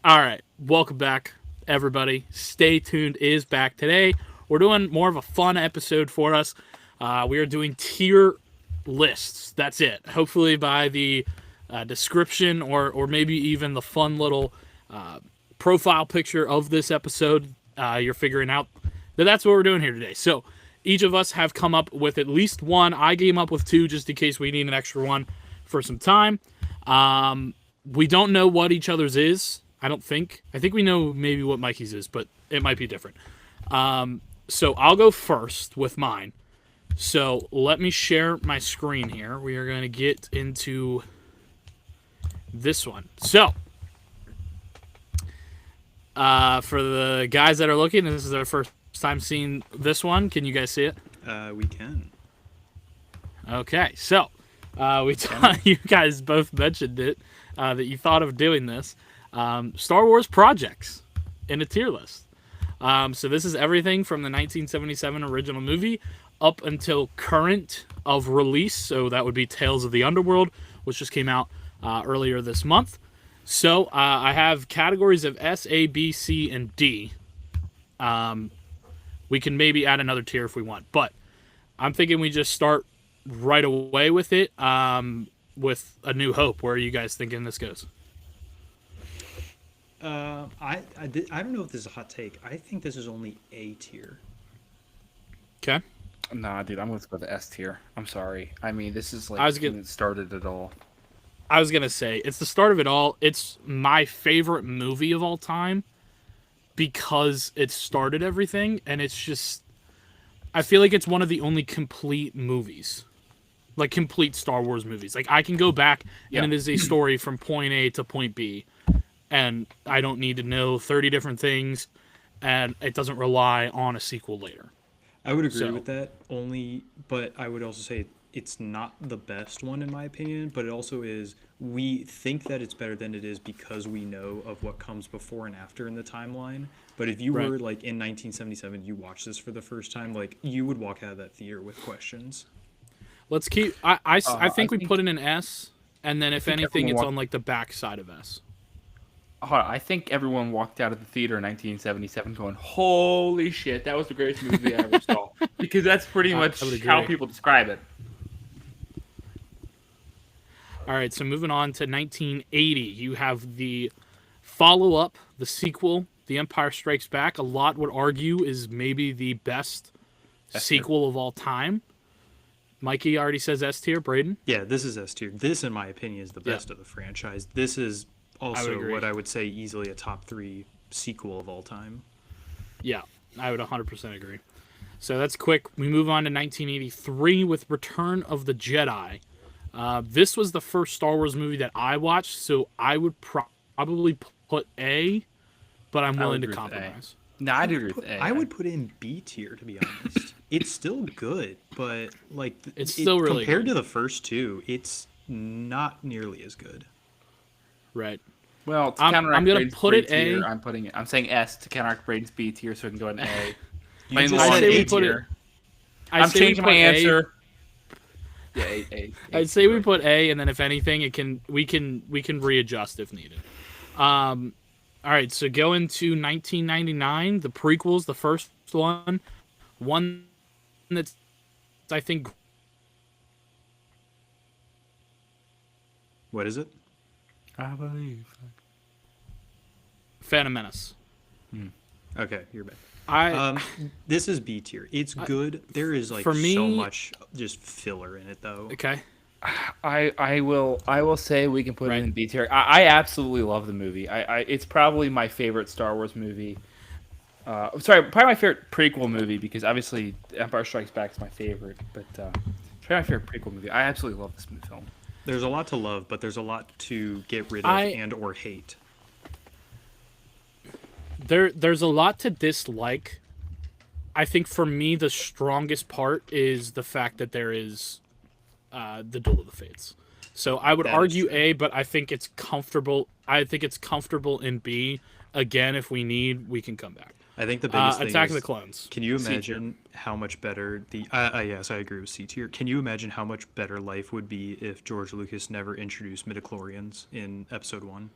All right, welcome back, everybody. Stay Tuned is back today. We're doing more of a fun episode for us. We are doing tier lists. That's it. Hopefully, by the description or maybe even the fun little profile picture of this episode, you're figuring out that that's what we're doing here today. So, each of us have come up with at least one. I came up with two just in case we need an extra one for some time. We don't know what each other's is. I don't think. I think we know maybe what Mikey's is, but it might be different. So I'll go first with mine. So let me share my screen here. We are going to get into this one. So for the guys that are looking, this is their first time seeing this one. Can you guys see it? We can. Okay, so you guys both mentioned it, that you thought of doing this. Star Wars projects in a tier list. So this is everything from the 1977 original movie up until current of release. So that would be Tales of the Underworld, which just came out earlier this month. So I have categories of S, A, B, C, and D. We can maybe add another tier if we want, but I'm thinking we just start right away with it, with A New Hope. Where are you guys thinking this goes? I don't know if this is a hot take. I think this is only A tier. Okay. Nah, dude, I'm going to go the S tier. I'm sorry. I mean, this is like when it started it all. I was gonna say it's the start of it all. It's my favorite movie of all time because it started everything, and it's just I feel like it's one of the only complete movies. Like complete Star Wars movies. Like I can go back and it is a story from point A to point B. And I don't need to know 30 different things, and it doesn't rely on a sequel later. I would agree with that, but I would also say it's not the best one in my opinion, but it also is, we think that it's better than it is because we know of what comes before and after in the timeline. But if you were like in 1977, you watched this for the first time, like you would walk out of that theater with questions. Let's keep, I think we put in an S, and then if anything, it's on like the back side of S. Hold on, I think everyone walked out of the theater in 1977 going, holy shit, that was the greatest movie I ever saw. Because that's pretty much how people describe it. All right, so moving on to 1980, you have the follow-up, the sequel, The Empire Strikes Back. A lot would argue is maybe the best sequel of all time. Mikey already says S tier. Brayden? Yeah, this is S tier. This, in my opinion, is the best of the franchise. This is also what I would say easily a top 3 sequel of all time. Yeah, I would 100% agree. So that's quick. We move on to 1983 with Return of the Jedi. This was the first Star Wars movie that I watched, so I would probably put A, but I'm willing to compromise. No, I'd agree with A. I would put it in B tier, to be honest. It's still good, but like it's still really compared good. to the first two, it's not nearly as good. Right. Well, to counteract I'm gonna Brayden's put it tier, A. I'm saying S to counteract Brayden's B tier, so it can go in A. I say we put it. I'm changing my answer. Yeah, A. I'd say we put A, and then if anything, we can readjust if needed. All right, so go into 1999, the prequels, the first one that's I think. What is it? I believe. Phantom Menace. Okay, you're back. This is B tier. It's good. There is like for me, so much just filler in it, though. Okay. I will say we can put it in B tier. I absolutely love the movie. It's probably my favorite Star Wars movie. Probably my favorite prequel movie because obviously Empire Strikes Back is my favorite, but it's probably my favorite prequel movie. I absolutely love this film. There's a lot to love, but there's a lot to get rid of and or hate. There's a lot to dislike. I think for me the strongest part is the fact that there is the Duel of the Fates. So I would argue A, but I think it's comfortable. I think it's comfortable in B. Again, if we need, we can come back. I think the biggest thing Attack is, of the Clones. Can you imagine how much better the... yes, I agree with C tier. Can you imagine how much better life would be if George Lucas never introduced midichlorians in Episode 1?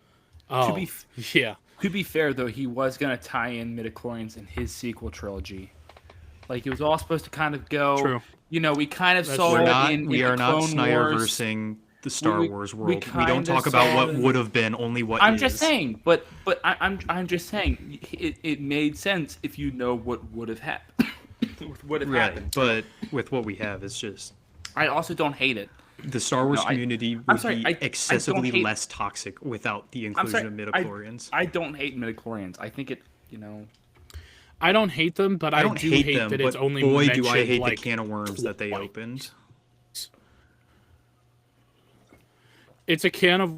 Oh, be yeah. To be fair, though, he was going to tie in midichlorians in his sequel trilogy. Like, it was all supposed to kind of go. True. You know, we kind of That's saw true. in We the are not Clone Wars. Snyderversing the Star Wars world. We don't kinda talk about saw what would have been, only what I'm is. just saying, but I'm just saying it made sense if you know what would have happened. Would have happened. But with what we have, it's just I also don't hate it. the Star Wars No, community I'm would sorry, be I don't excessively hate- less toxic without the I'm inclusion sorry, of midichlorians. I don't hate midichlorians. I think it, you know. I don't hate them, but I don't do hate hate them, that but it's only boy, mentioned, do I hate like, the can of worms that they twice. opened. It's a can of.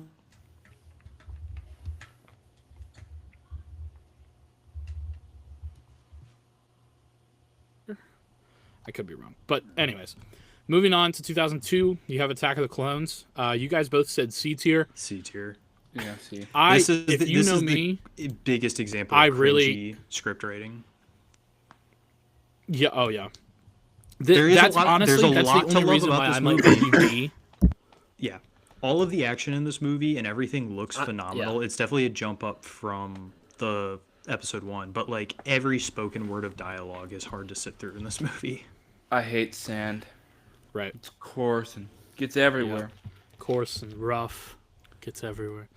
I could be wrong, but anyways, moving on to 2002, you have Attack of the Clones. You guys both said C tier. C tier. Yeah, see. If you know me, the biggest example I of really- cringy script writing. yeah, oh yeah. There is a That's lot- honestly there's a that's lot the to only love reason about why this I'm like movie. BB. Yeah. All of the action in this movie and everything looks phenomenal. yeah. It's definitely a jump up from the episode 1, but like every spoken word of dialogue is hard to sit through in this movie. I hate sand. Right. It's coarse and gets everywhere. Coarse and rough, gets everywhere.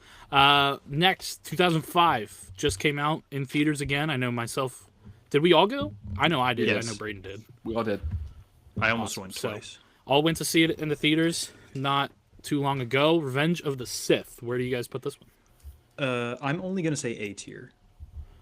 Next, 2005 just came out in theaters again. I know myself. Did we all go? I know I did. Yes. I know Brayden did. We all did. I almost Awesome. went So- twice. All went to see it in the theaters not too long ago. Revenge of the Sith. Where do you guys put this one? I'm only going to say A tier.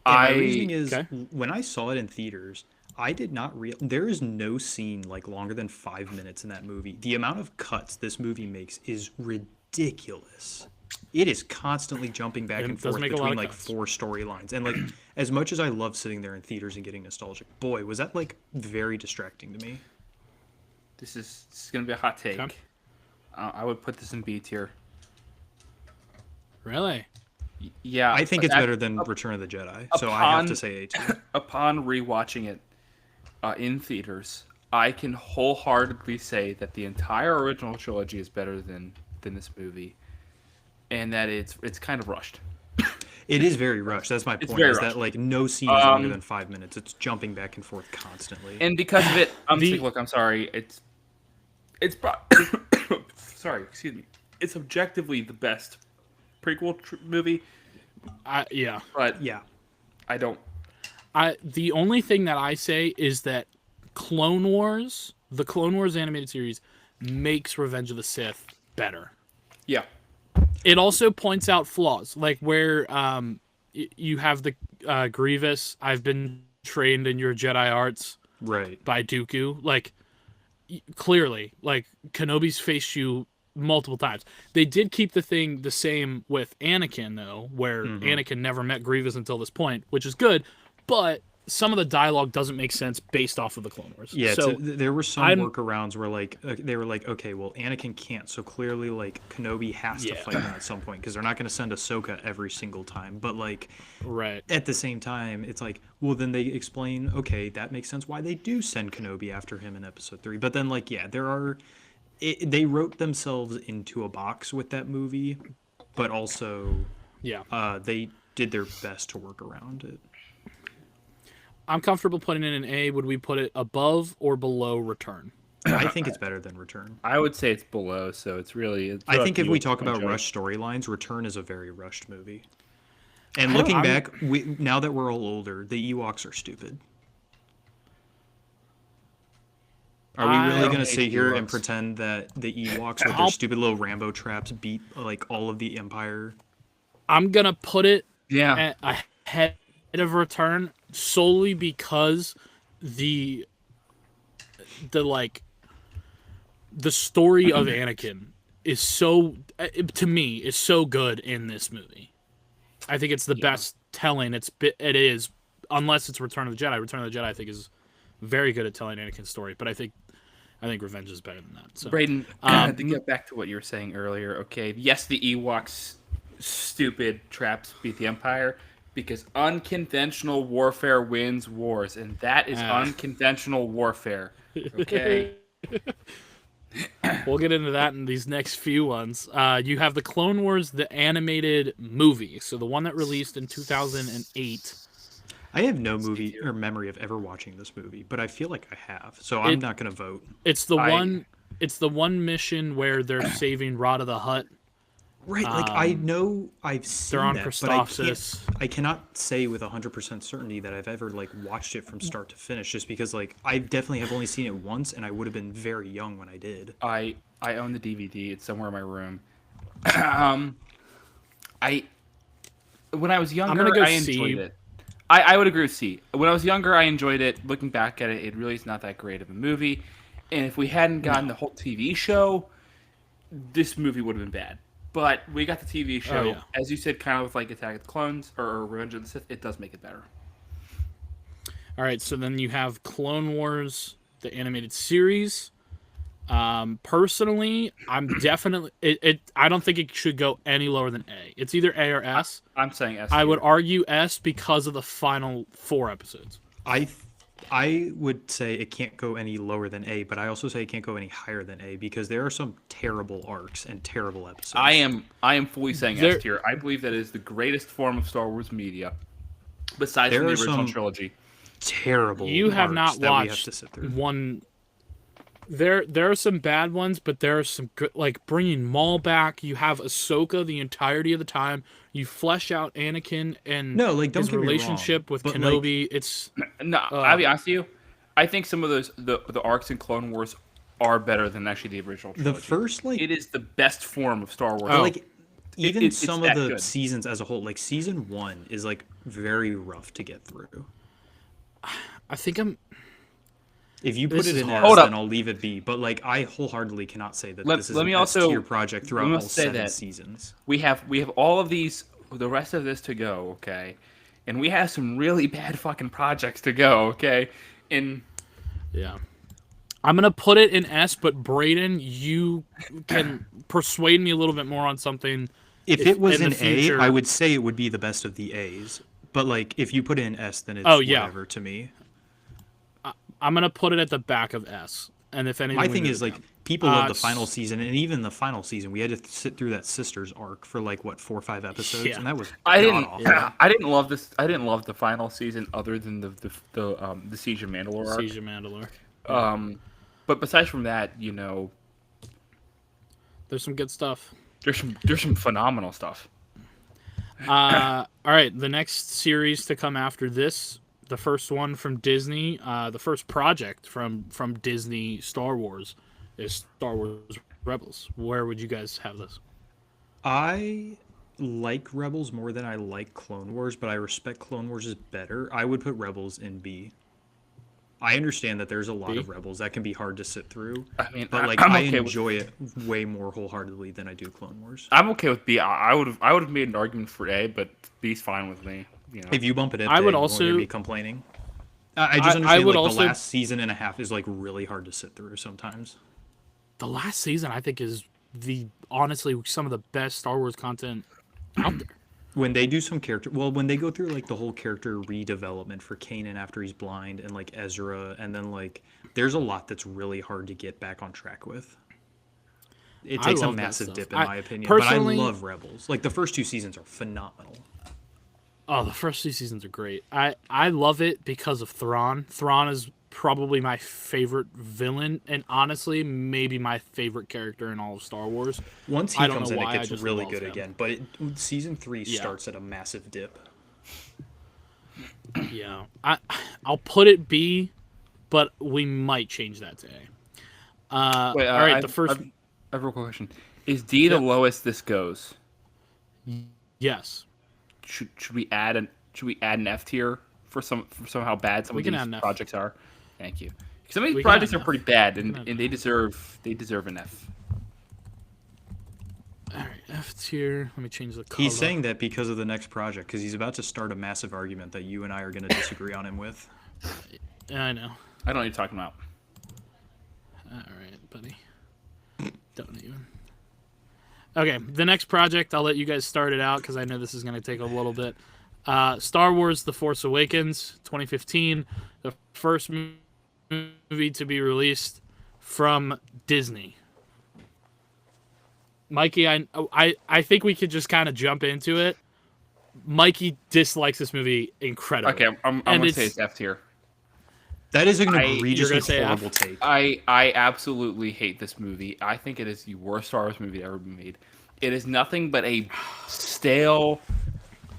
And my reasoning is okay. when I saw it in theaters, I did not there is no scene like longer than 5 minutes in that movie. The amount of cuts this movie makes is ridiculous. It is constantly jumping back It and does forth make a lot between of like cuts. 4 storylines. And like as much as I love sitting there in theaters and getting nostalgic, boy, was that like very distracting to me. This is gonna be a hot take. Okay. I would put this in B tier. Really? Yeah, I think it's that- better than Return of the Jedi, so I have to upon- say A tier. Upon rewatching it in theaters, I can wholeheartedly say that the entire original trilogy is better than this movie, and that it's kind of rushed. It is very rushed. That's my point. very Is rushed. that like no scene is longer than 5 minutes. It's jumping back and forth constantly. And because of it, The- look, I'm sorry. Sorry, excuse me. It's objectively the best prequel movie, Yeah. but yeah, I don't. The only thing that I say is that the Clone Wars animated series, makes Revenge of the Sith better. Yeah, It also points out flaws, like where you have the Grievous. I've been trained in your Jedi arts right. by Dooku. Like clearly, like Kenobi's faced you multiple times. They did keep the thing the same with Anakin though, where Anakin never met Grievous until this point, which is good. But some of the dialogue doesn't make sense based off of the Clone Wars. Yeah, so there were some I'm- workarounds where like they were like, okay, well Anakin can't, so clearly like Kenobi has to Yeah. fight him at some point because they're not going to send Ahsoka every single time. But like right. at the same time, it's like, well then they explain, okay, that makes sense why they do send Kenobi after him in Episode 3. But then like yeah, they wrote themselves into a box with that movie, but also Yeah. they did their best to work around it. I'm comfortable putting it in A. Would we put it above or below Return? I think it's better than Return. I would say it's below. So it's really. I think if we talk about about rushed storylines, Return is a very rushed movie. And I don't- looking I'm- back, now that we're all older, the Ewoks are stupid. Are we I really don't going to hate sit here and Ewoks. pretend that the Ewoks with their I'll- stupid little Rambo traps beat like all of the Empire? I'm gonna put it Yeah. ahead of Return solely because the like the story of Anakin is so to me is so good in this movie. I think it's the best telling. It is unless it's Return of the Jedi. Return of the Jedi I think is very good at telling Anakin's story, but I think Revenge is better than that. So Brayden, to get back to what you were saying earlier, okay, yes, the Ewoks' stupid traps beat the Empire because unconventional warfare wins wars, and that is unconventional warfare, okay? We'll get into that in these next few ones. You have the Clone Wars, the animated movie, so the one that released in 2008. I have no movie or memory of ever watching this movie, but I feel like I have, so I'm not gonna vote. It's the I- one. It's the one mission where they're saving Rod of the Hutt. Right, like I know I've seen on that, but Christophsis. I cannot say with 100% certainty that I've ever like watched it from start to finish, just because like I definitely have only seen it once, and I would have been very young when I did. I own the DVD. It's somewhere in my room. I when I was younger, gonna go I enjoyed C. it. I would agree with C. When I was younger, I enjoyed it. Looking back at it, it really is not that great of a movie. And if we hadn't gotten the whole TV show, this movie would have been bad. But we got the TV show, yeah. as you said, kind of with like Attack of the Clones or Revenge of the Sith. It does make it better. All right, so then you have Clone Wars, the animated series. Personally, I'm definitely I don't think it should go any lower than A. It's either A or S. I'm saying S. I would tier. argue S because of the final 4 episodes. I would say it can't go any lower than A, but I also say it can't go any higher than A because there are some terrible arcs and terrible episodes. I am fully saying There- S tier. I believe that is the greatest form of Star Wars media, besides There from the are original some- trilogy. terrible. You have arcs not that we have watched to sit through. one. There are some bad ones, but there are some good, like bringing Maul back. You have Ahsoka the entirety of the time. You flesh out Anakin and No, like, don't his get me wrong, relationship with but, like- Kenobi. It's No, I'll be honest with you. I think some of those the arcs in Clone Wars are better than actually the original The trilogy. first like It is the best form of Star Wars. Oh. like even it's some of that the good. seasons as a whole, like season 1 is like very rough to get through. I think I'm. If you This put it is in hard. S, Hold up. then I'll leave it B. But like I wholeheartedly cannot say that Let- this is let an me S also- tier project throughout let me all also say 7 that- seasons. We have all of these, the rest of this to go, okay, and we have some really bad fucking projects to go, okay, and Yeah. I'm gonna put it in S, but Brayden, you can persuade me a little bit more on something. If If it was in an the future- A, I would say it would be the best of the A's. But like if you put it in S, then it's Oh, yeah. whatever to me. I'm gonna put it at the back of S. And if anything, My we thing move is it like down. people love the it's- final season, and even the final season, we had to sit through that sisters arc for like what 4 or 5 episodes, Yeah. and that was I didn't, god-awful. I didn't love this. I didn't love the final season, other than the Siege of Mandalore arc. Siege of Mandalore. But besides from that, you know, There's some good stuff. there's some phenomenal stuff. All right, the next series to come after this, the first one from Disney, the first project from Disney Star Wars is Star Wars Rebels. Where would you guys have this? I like Rebels more than I like Clone Wars, but I respect Clone Wars is better. I would put Rebels in B. I understand that there's a lot B? of Rebels that can be hard to sit through, I mean, but like I'm I okay enjoy it way more wholeheartedly than I do Clone Wars. I'm okay with B. I would have made an argument for A, but B's fine with me. You know, If you bump it up, I would you won't also- hear me complaining. I just I understand would like also- the last season and a half is like really hard to sit through sometimes. The last season, I think, is honestly some of the best Star Wars content out there. When they do some character, well, when they go through like the whole character redevelopment for Kanan after he's blind, and like Ezra, and then like there's a lot that's really hard to get back on track with. It I takes a love that massive stuff. dip in I- my opinion, personally- but I love Rebels. Like the first 2 seasons are phenomenal. Oh, the first 2 seasons are great. I love it because of Thrawn. Thrawn is probably my favorite villain, and honestly, maybe my favorite character in all of Star Wars. Once he I don't comes know in, why, it I gets just really love good him. again. But season 3 Yeah. starts at a massive dip. Yeah, I'll put it B, but we might change that to A. Wait, all right, I the first. I have a real question. Is D the lowest this goes? Yes, Should we add an F tier for how bad some We of can these add an F. projects are? Thank you. Some of these We can add projects an are F. pretty bad, can and, add and they deserve an F. all right, F tier. Let me change the color. He's saying that because of the next project, because he's about to start a massive argument that you and I are going to disagree on him with. Yeah, I know. I don't know what you're talking about. All right, buddy. Don't even. Okay, the next project, I'll let you guys start it out because I know this is going to take a little bit. Star Wars The Force Awakens, 2015. The first movie to be released from Disney. Mikey, I think we could just kind of jump into it. Mikey dislikes this movie incredibly. Okay, I'm gonna say it's F tier. That is an you're gonna egregiously say F? horrible take. I absolutely hate this movie. I think it is the worst Star Wars movie to ever be made. It is nothing but a stale,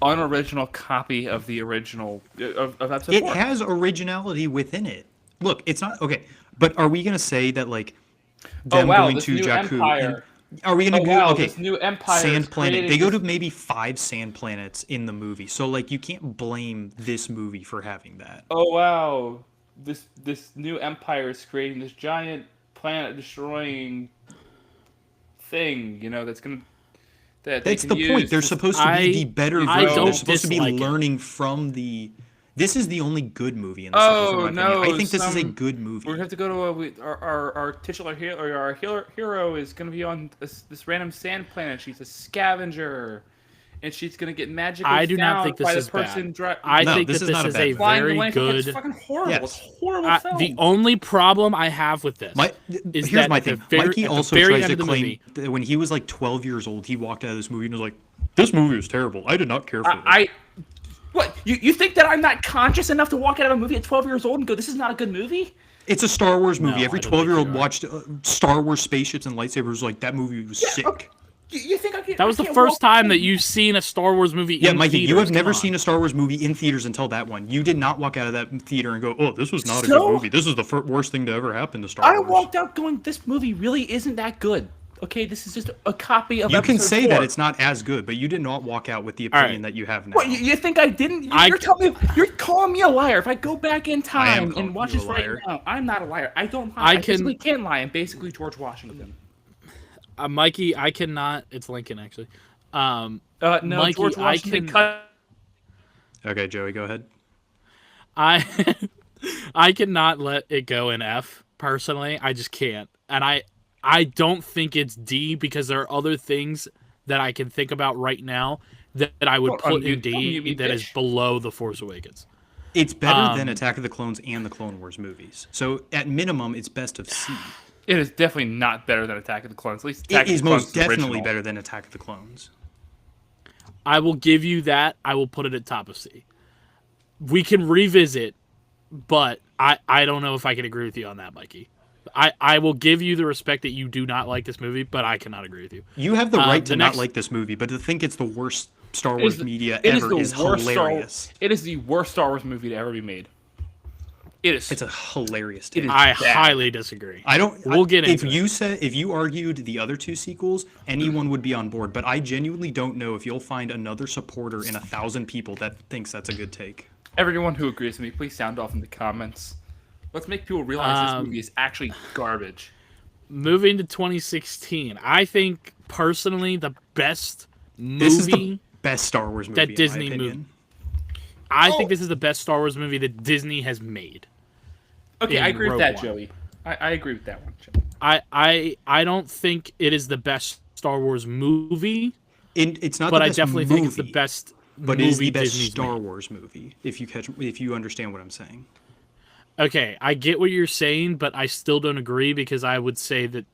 unoriginal copy of the original of episode It 4. has originality within it. Look, it's not okay. But are we gonna say that like them going this to new Jakku? empire. Are we gonna go? Wow, Okay, this new empire. sand planet. They go to maybe 5 sand planets in the movie. So like you can't blame this movie for having that. Oh wow, this new empire is creating this giant planet destroying thing. You know that's gonna. That's the point. They're supposed to be the better I version. don't They're supposed to be dislike it. learning from the. This is the only good movie in the series, in my opinion. I think this is a good movie. We have to go to our titular hero. Our hero is going to be on this random sand planet. She's a scavenger, and she's going to get magically I do not found think this by is the person bad. I No, think this that is this not a is bad a movie. flying very away. good. It's fucking horrible. Yes. It's a horrible film. The only problem I have with this is Here's that my at the thing. Mikey at the also very tries end to of the claim movie, that when he was like 12 years old, he walked out of this movie and was like, "This movie was terrible. I did not care for it." What? You think that I'm not conscious enough to walk out of a movie at 12 years old and go, "This is not a good movie"? It's a Star Wars movie. No, Every I don't think 12-year-old you are. watched Star Wars spaceships and lightsabers like that movie was sick. Okay. You think I can? that was the first time that you've seen a Star Wars movie. Yeah, in Mikey, theaters. you have Come never on. seen a Star Wars movie in theaters until that one. You did not walk out of that theater and go, "Oh, this was not a good movie. This is the worst thing to ever happen to Star I Wars." walked out going, "This movie really isn't that good." Okay, this is just a copy of. You can episode say 4. that it's not as good, but you did not walk out with the opinion right. that you have now. What, you think I didn't? I- You're telling me, you're calling me a liar. If I go back in time calling and watch you a this right liar. now, I'm not a liar. I don't lie. I I can- basically can lie. I'm basically George Washington. Mikey, I cannot. It's Lincoln actually. No, Mikey, George Washington can- cut. Okay, Joey, go ahead. I I cannot let it go in F personally. I just can't, and I don't think it's D because there are other things that I can think about right now that I would put in D that is below The Force Awakens. It's better than Attack of the Clones and the Clone Wars movies. So at minimum, it's best of C. It is definitely not better than Attack of the Clones. At least It Attack is of the Clones most definitely original. better than Attack of the Clones. I will give you that. I will put it at top of C. We can revisit, but I don't know if I can agree with you on that, Mikey. I will give you the respect that you do not like this movie, but I cannot agree with you. You have the right to the not next- like this movie, but to think it's the worst Star Wars media It ever is the worst hilarious. It is the worst Star Wars movie to ever be made. It is. It's a hilarious take. is I bad. highly disagree. I don't. We'll get if into it. if you argued the other 2 sequels, anyone would be on board. But I genuinely don't know if you'll find another supporter in 1,000 people that thinks that's a good take. Everyone who agrees with me, please sound off in the comments. Let's make people realize this movie is actually garbage. Moving to 2016, I think personally the best This is the movie. best Star Wars movie that in Disney my opinion. I think this is the best Star Wars movie that Disney has made. Okay, in I agree with Rogue that, One. Joey. I agree with that one, Joey. I don't think it is the best Star Wars movie, It's not but the I best definitely movie, think it's the best but movie it is the best Disney's Star made. Wars movie. If you understand what I'm saying. Okay, I get what you're saying, but I still don't agree because I would say that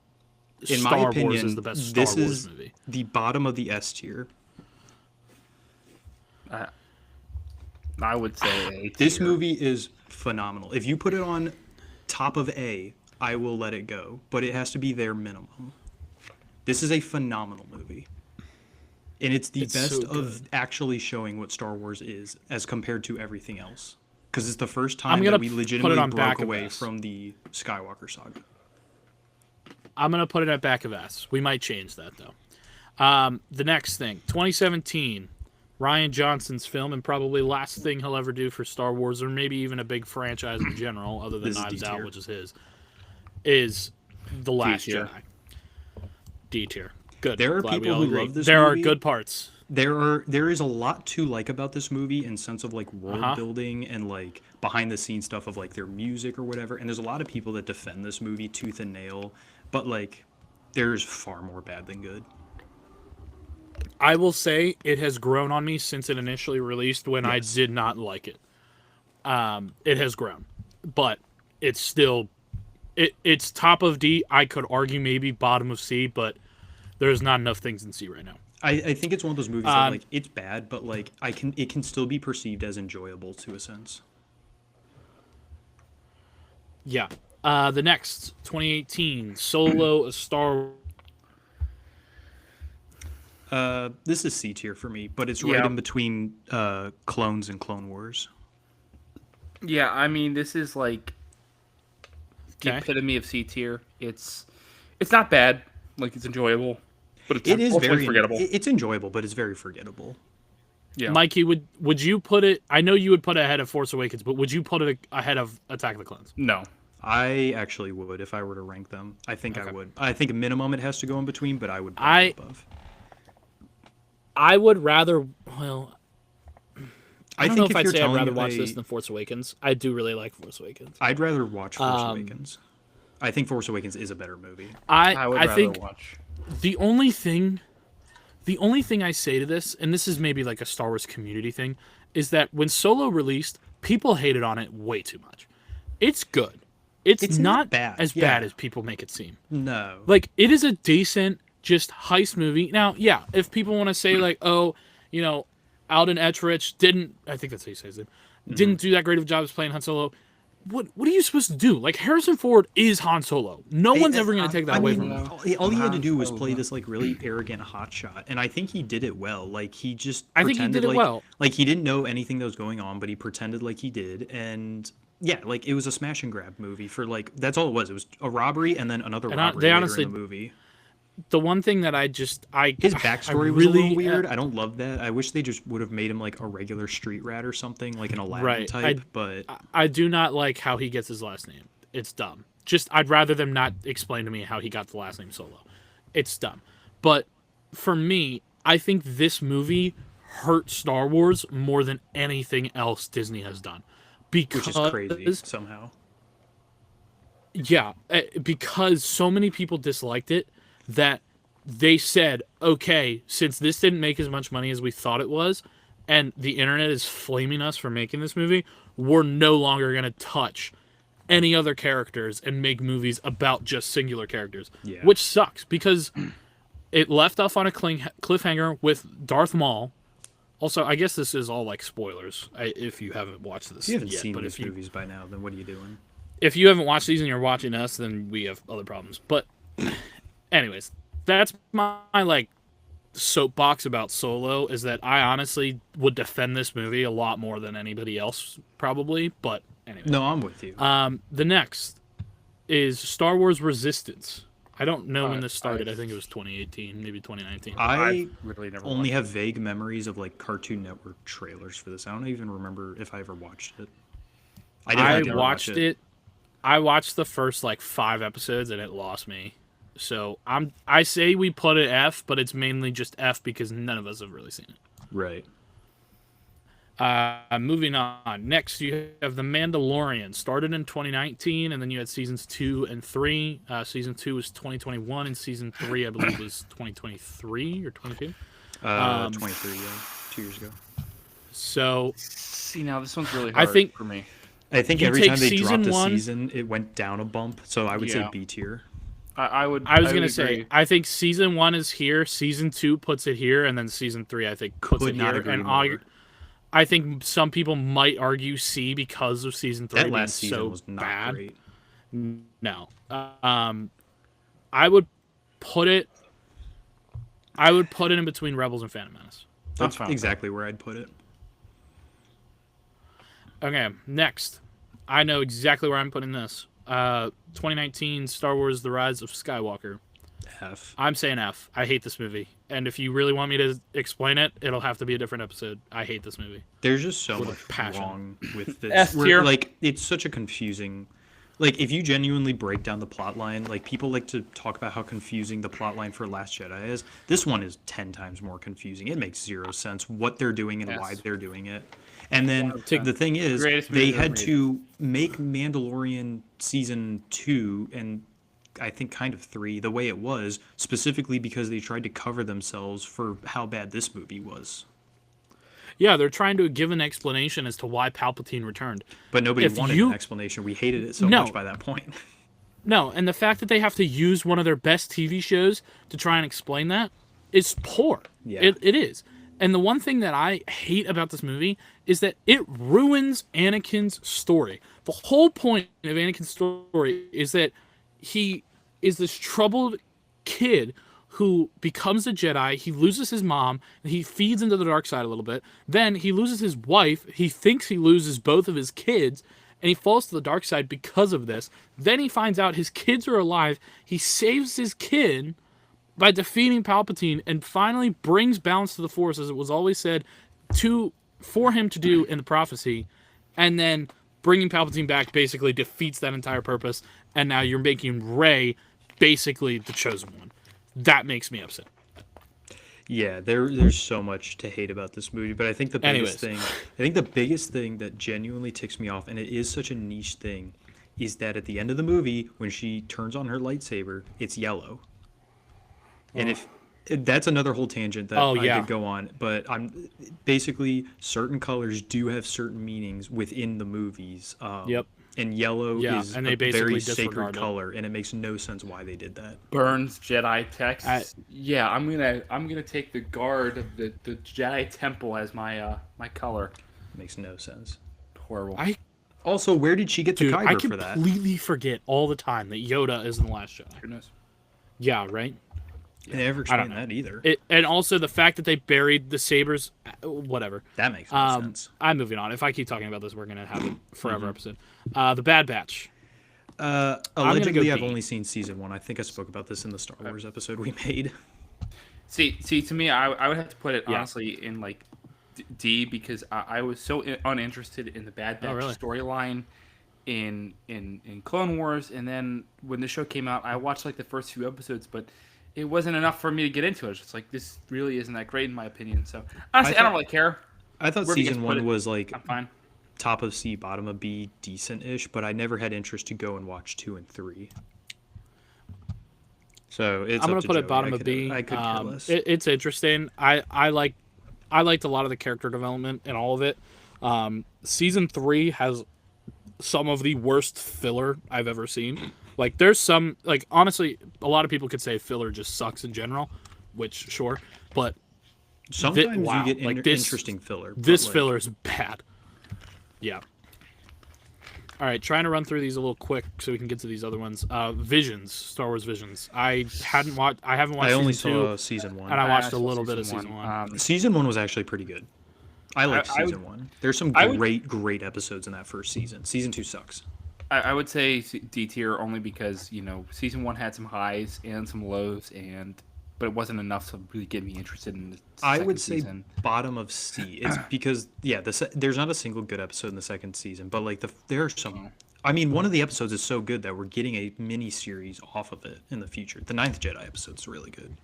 In Star my opinion, Wars is the best Star this Wars is movie. the bottom of the S tier. I would say A This tier. movie is phenomenal. If you put it on top of A, I will let it go, but it has to be their minimum. This is a phenomenal movie. And it's the It's best so of good. actually showing what Star Wars is as compared to everything else. Because it's the first I'm time gonna that we put it legitimately on back broke of away S. from the Skywalker saga. I'm gonna put it at back of S. We might change that though. The next thing, 2017, Ryan Johnson's film and probably last thing he'll ever do for Star Wars, or maybe even a big franchise in general, other than This is Knives D Out, tier. which is his, is The Last tier. Jedi. D tier. Good. There are Glad we people all who agree. love this There movie. are good parts. There is a lot to like about this movie in sense of like world Uh-huh. building and like behind the scenes stuff of like their music or whatever. And there's a lot of people that defend this movie tooth and nail, but like there's far more bad than good. I will say it has grown on me since it initially released when I Yes. did not like it. It has grown, but it's still it's top of D. I could argue maybe bottom of C, but there's not enough things in C right now. I think it's one of those movies that like it's bad, but like it can still be perceived as enjoyable to a sense. Yeah. The next 2018 Solo, a Star. This is C tier for me, but it's right in between Clones and Clone Wars. Yeah, I mean, this is like the Okay. epitome of C tier. It's not bad, like it's enjoyable, but it's It is ultimately very forgettable. It's enjoyable, but it's very forgettable. Yeah. Mikey, would you put it? I know you would put it ahead of Force Awakens, but would you put it ahead of Attack of the Clones? No. I actually would if I were to rank them. I think I would. I think a minimum it has to go in between, but I would put it above. I would rather. Well, I don't know if I'd say I'd telling rather me watch this than Force Awakens. I do really like Force Awakens. I'd rather watch Force Awakens. I think Force Awakens is a better movie. I would rather think watch. the only thing I say to this, and this is maybe like a Star Wars community thing, is that when Solo released, people hated on it way too much. It's good. It's not bad. as bad as people make it seem. No. Like, it is a decent, just heist movie. Now, yeah, if people want to say, like, oh, you know, Alden Ehrenreich didn't, I think that's how you say his name, didn't do that great of a job as playing Han Solo. What are you supposed to do? Like, Harrison Ford is Han Solo. No one's ever going to take that away from him. All he had to do was play this like really arrogant hotshot, and I think he did it well. Like he just I think he did it like, well. Like he didn't know anything that was going on, but he pretended like he did, and yeah, like it was a smash and grab movie for like that's all it was. It was a robbery and then another robbery they later honestly, in the movie. The one thing that his backstory was a little weird. I don't love that. I wish they just would have made him like a regular street rat or something, like an Aladdin type. But I do not like how he gets his last name. It's dumb. Just I'd rather them not explain to me how he got the last name Solo. It's dumb. But for me, I think this movie hurt Star Wars more than anything else Disney has done. Which is crazy somehow. Yeah, because so many people disliked it that they said, okay, since this didn't make as much money as we thought it was, and the internet is flaming us for making this movie, we're no longer going to touch any other characters and make movies about just singular characters. Yeah. Which sucks, because it left off on a cliffhanger with Darth Maul. Also, I guess this is all like spoilers if you haven't watched this If you haven't yet. seen But these movies by now, then what are you doing? If you haven't watched these and you're watching us, then we have other problems. But anyways, that's my like soapbox about Solo, is that I honestly would defend this movie a lot more than anybody else probably. But anyway. No, I'm with you. The next is Star Wars Resistance. I don't know when this started. I think it was 2018, maybe 2019. I really never only have vague memories of like Cartoon Network trailers for this. I don't even remember if I ever watched it. I watched it. I watched the first like 5 episodes and it lost me. So I say we put it F, but it's mainly just F because none of us have really seen it. Right. Moving on. Next, you have The Mandalorian. Started in 2019, and then you had seasons 2 and 3. Season 2 was 2021, and season 3, I believe, was 2023 or 22. 23, yeah, 2 years ago. So, see, now this one's really hard for me. I think you every time they season dropped a 1, season, it went down a bump. So I would say B tier. I was going to say, I think season 1 is here, season 2 puts it here, and then season 3, I think, puts it here. And I think some people might argue C because of season 3 being so was not bad. Great. No. I would put it in between Rebels and Phantom Menace. That's exactly where I'd put it. Okay, next. I know exactly where I'm putting this. 2019 Star Wars The Rise of Skywalker. F. I'm saying F. I hate this movie. And if you really want me to explain it, it'll have to be a different episode. I hate this movie. There's just so much passion. wrong with this. F tier. Like, it's such a confusing... Like, if you genuinely break down the plot line, like, people like to talk about how confusing the plot line for Last Jedi is. This one is 10 times more confusing. It makes zero sense what they're doing and why they're doing it. And then the thing is, they had to make Mandalorian Season 2 and I think kind of 3 the way it was, specifically because they tried to cover themselves for how bad this movie was. Yeah, they're trying to give an explanation as to why Palpatine returned. But nobody wanted an explanation. We hated it so much by that point. No, and the fact that they have to use one of their best TV shows to try and explain that is poor. Yeah. It is. And the one thing that I hate about this movie is that it ruins Anakin's story. The whole point of Anakin's story is that he is this troubled kid who becomes a Jedi. He loses his mom. He feeds into the dark side a little bit. Then he loses his wife. He thinks he loses both of his kids. And he falls to the dark side because of this. Then he finds out his kids are alive. He saves his kid by defeating Palpatine and finally brings balance to the Force, as it was always said for him to do in the prophecy. And then bringing Palpatine back basically defeats that entire purpose. And now you're making Rey basically the chosen one. That makes me upset. Yeah, there's so much to hate about this movie, but I think the biggest thing that genuinely ticks me off, and it is such a niche thing, is that at the end of the movie, when she turns on her lightsaber, it's yellow. And if that's another whole tangent that I could go on, but I'm basically certain colors do have certain meanings within the movies. Yep. And yellow is and they a basically very sacred disregard it. color, and it makes no sense why they did that. Burns Jedi text. I'm gonna take the guard of the Jedi Temple as my my color. Makes no sense. Horrible. Also, where did she get the Kyber for that? I completely forget all the time that Yoda is in the Last Jedi. Goodness. Yeah, right? They never explained that either. And also the fact that they buried the sabers, whatever. That makes no sense. I'm moving on. If I keep talking about this, we're going to have a forever episode. The Bad Batch. Allegedly, I've only seen season 1. I think I spoke about this in the Star Wars episode we made. See, to me, I would have to put it honestly in like D because I was so uninterested in the Bad Batch storyline in Clone Wars, and then when the show came out, I watched like the first few episodes, but it wasn't enough for me to get into it. It's just like, this really isn't that great in my opinion. So honestly, I don't really care. I thought season 1 was like I'm fine. Top of C, bottom of B, decent-ish, but I never had interest to go and watch 2 and 3. So I'm going to put it bottom of B. I could care less. It's interesting. I liked a lot of the character development and all of it. Season 3 has some of the worst filler I've ever seen. Like, there's some, like, honestly, a lot of people could say filler just sucks in general, which, sure, but sometimes you get interesting filler. This filler is bad. Yeah. All right, trying to run through these a little quick so we can get to these other ones. Visions, Star Wars Visions. I haven't watched. I only saw season 1, and I watched a little bit of season 1. Season 1 was actually pretty good. I liked season 1. There's some great episodes in that first season. Season 2 sucks. I would say D tier only because, you know, season 1 had some highs and some lows, but it wasn't enough to really get me interested in the second I would say season. Bottom of C. It's because there's not a single good episode in the second season, but like there are some. I mean, one of the episodes is so good that we're getting a mini series off of it in the future. The 9th Jedi episode's really good.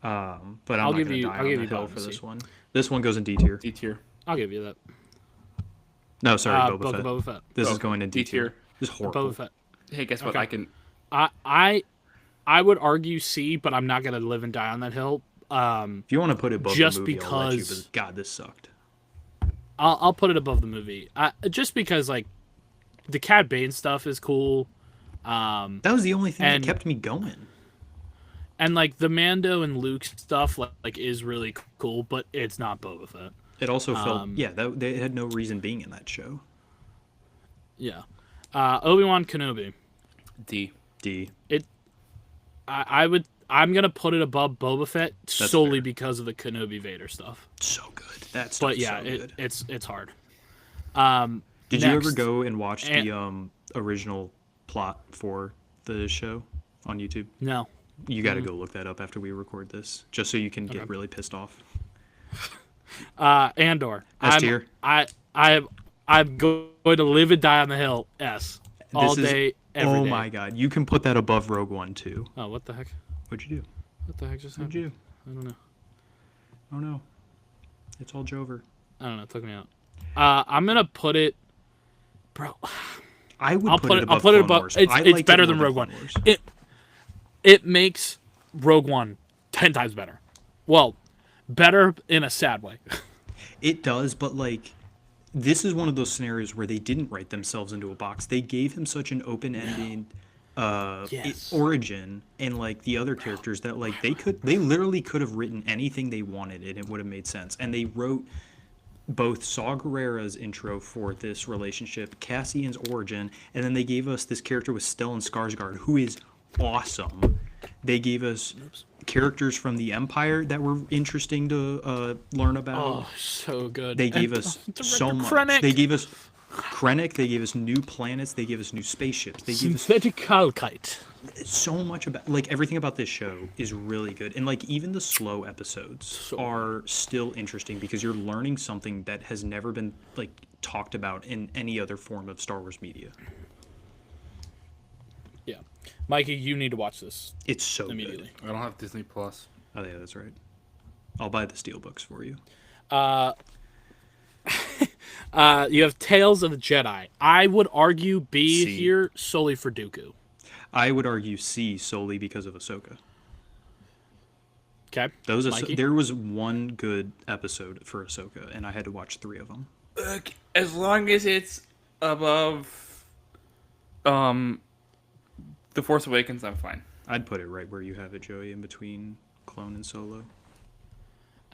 But I'm not going to die on the hill for this one. This one goes in D tier. D tier. I'll give you that. No, sorry, Boba Fett. This is going in D tier. This is horrible. Boba Fett. Hey, guess what? Okay. I would argue C, but I'm not going to live and die on that hill. If you want to put it above just the movie, because, I'll let you, but God, this sucked. I'll put it above the movie. Just because, like, the Cad Bane stuff is cool. That was the only thing that kept me going. And, like, the Mando and Luke stuff, like is really cool, but it's not Boba Fett. It also felt, they had no reason being in that show. Yeah. Obi-Wan Kenobi. D. I'm going to put it above Boba Fett solely fair. because of the Kenobi Vader stuff. So good. That stuff's so good. It's hard. Did you ever go and watch the original plot for the show on YouTube? No. You got to go look that up after we record this, just so you can get really pissed off. Andor. S tier. I'm going to live and die on the hill. S. All day, every day. Oh my God. You can put that above Rogue One too. Oh, what the heck? What'd you do? What the heck just happened? What'd you do? I don't know. Oh no. It's all Jover. I don't know. It took me out. I'm going to put it... Bro. I'll put it above Clone Wars. It's better than Rogue One. It makes Rogue One 10 times better. Well, better in a sad way. It does, but like this is one of those scenarios where they didn't write themselves into a box. They gave him such an open-ended Yes. origin, and like the other characters, that like they literally could have written anything they wanted and it would have made sense. And they wrote both Saw Gerrera's intro for this relationship, Cassian's origin, and then they gave us this character with Stellan Skarsgård, who is awesome. They gave us characters from the Empire that were interesting to learn about. Oh, so good. They gave And, us Director so much. Krennic. They gave us Krennic. They gave us new planets. They gave us new spaceships. They gave us Synthetic Calkite. so much about, like, everything about this show is really good. And like even the slow episodes are still interesting because you're learning something that has never been like talked about in any other form of Star Wars media. Yeah. Mikey, you need to watch this It's so immediately. good. I don't have Disney Plus. Oh yeah, that's right. I'll buy the steelbooks for you. You have Tales of the Jedi. I would argue B C. here solely for Dooku. I would argue C solely because of Ahsoka. Okay. Mikey? There was one good episode for Ahsoka, and I had to watch 3 of them. Look, as long as it's above, The Force Awakens, I'm fine. I'd put it right where you have it, Joey, in between Clone and Solo.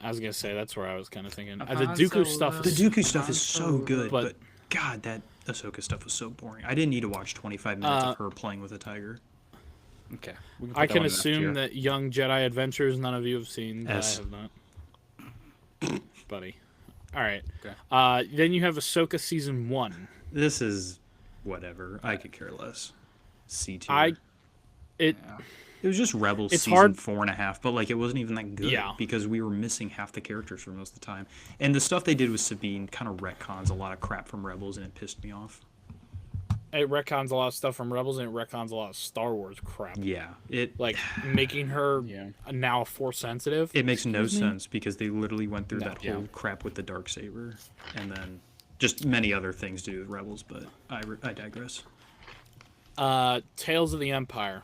I was gonna say that's where I was kind of thinking. The Han Dooku Solo. stuff. The Is, Dooku stuff is so good, But- but God, that Ahsoka stuff was so boring. I didn't need to watch 25 minutes of her playing with a tiger. Okay. We put I that can one next assume year. that Young Jedi Adventures none of you have seen. But S. I have not. Buddy. All right. Okay. Then you have Ahsoka season 1. This is whatever. I could care less. C tier. It It was just Rebels It's season hard- 4.5, but like it wasn't even that good Yeah. because we were missing half the characters for most of the time. And the stuff they did with Sabine kind of retcons a lot of crap from Rebels, and it pissed me off. it retcons a lot of stuff from Rebels and it retcons a lot of Star Wars crap. Yeah, it Like making her Yeah. now Force sensitive. it makes no sense because they literally went through No. that whole crap with the Darksaber, and then just many other things to do with Rebels. But I digress. Tales of the Empire.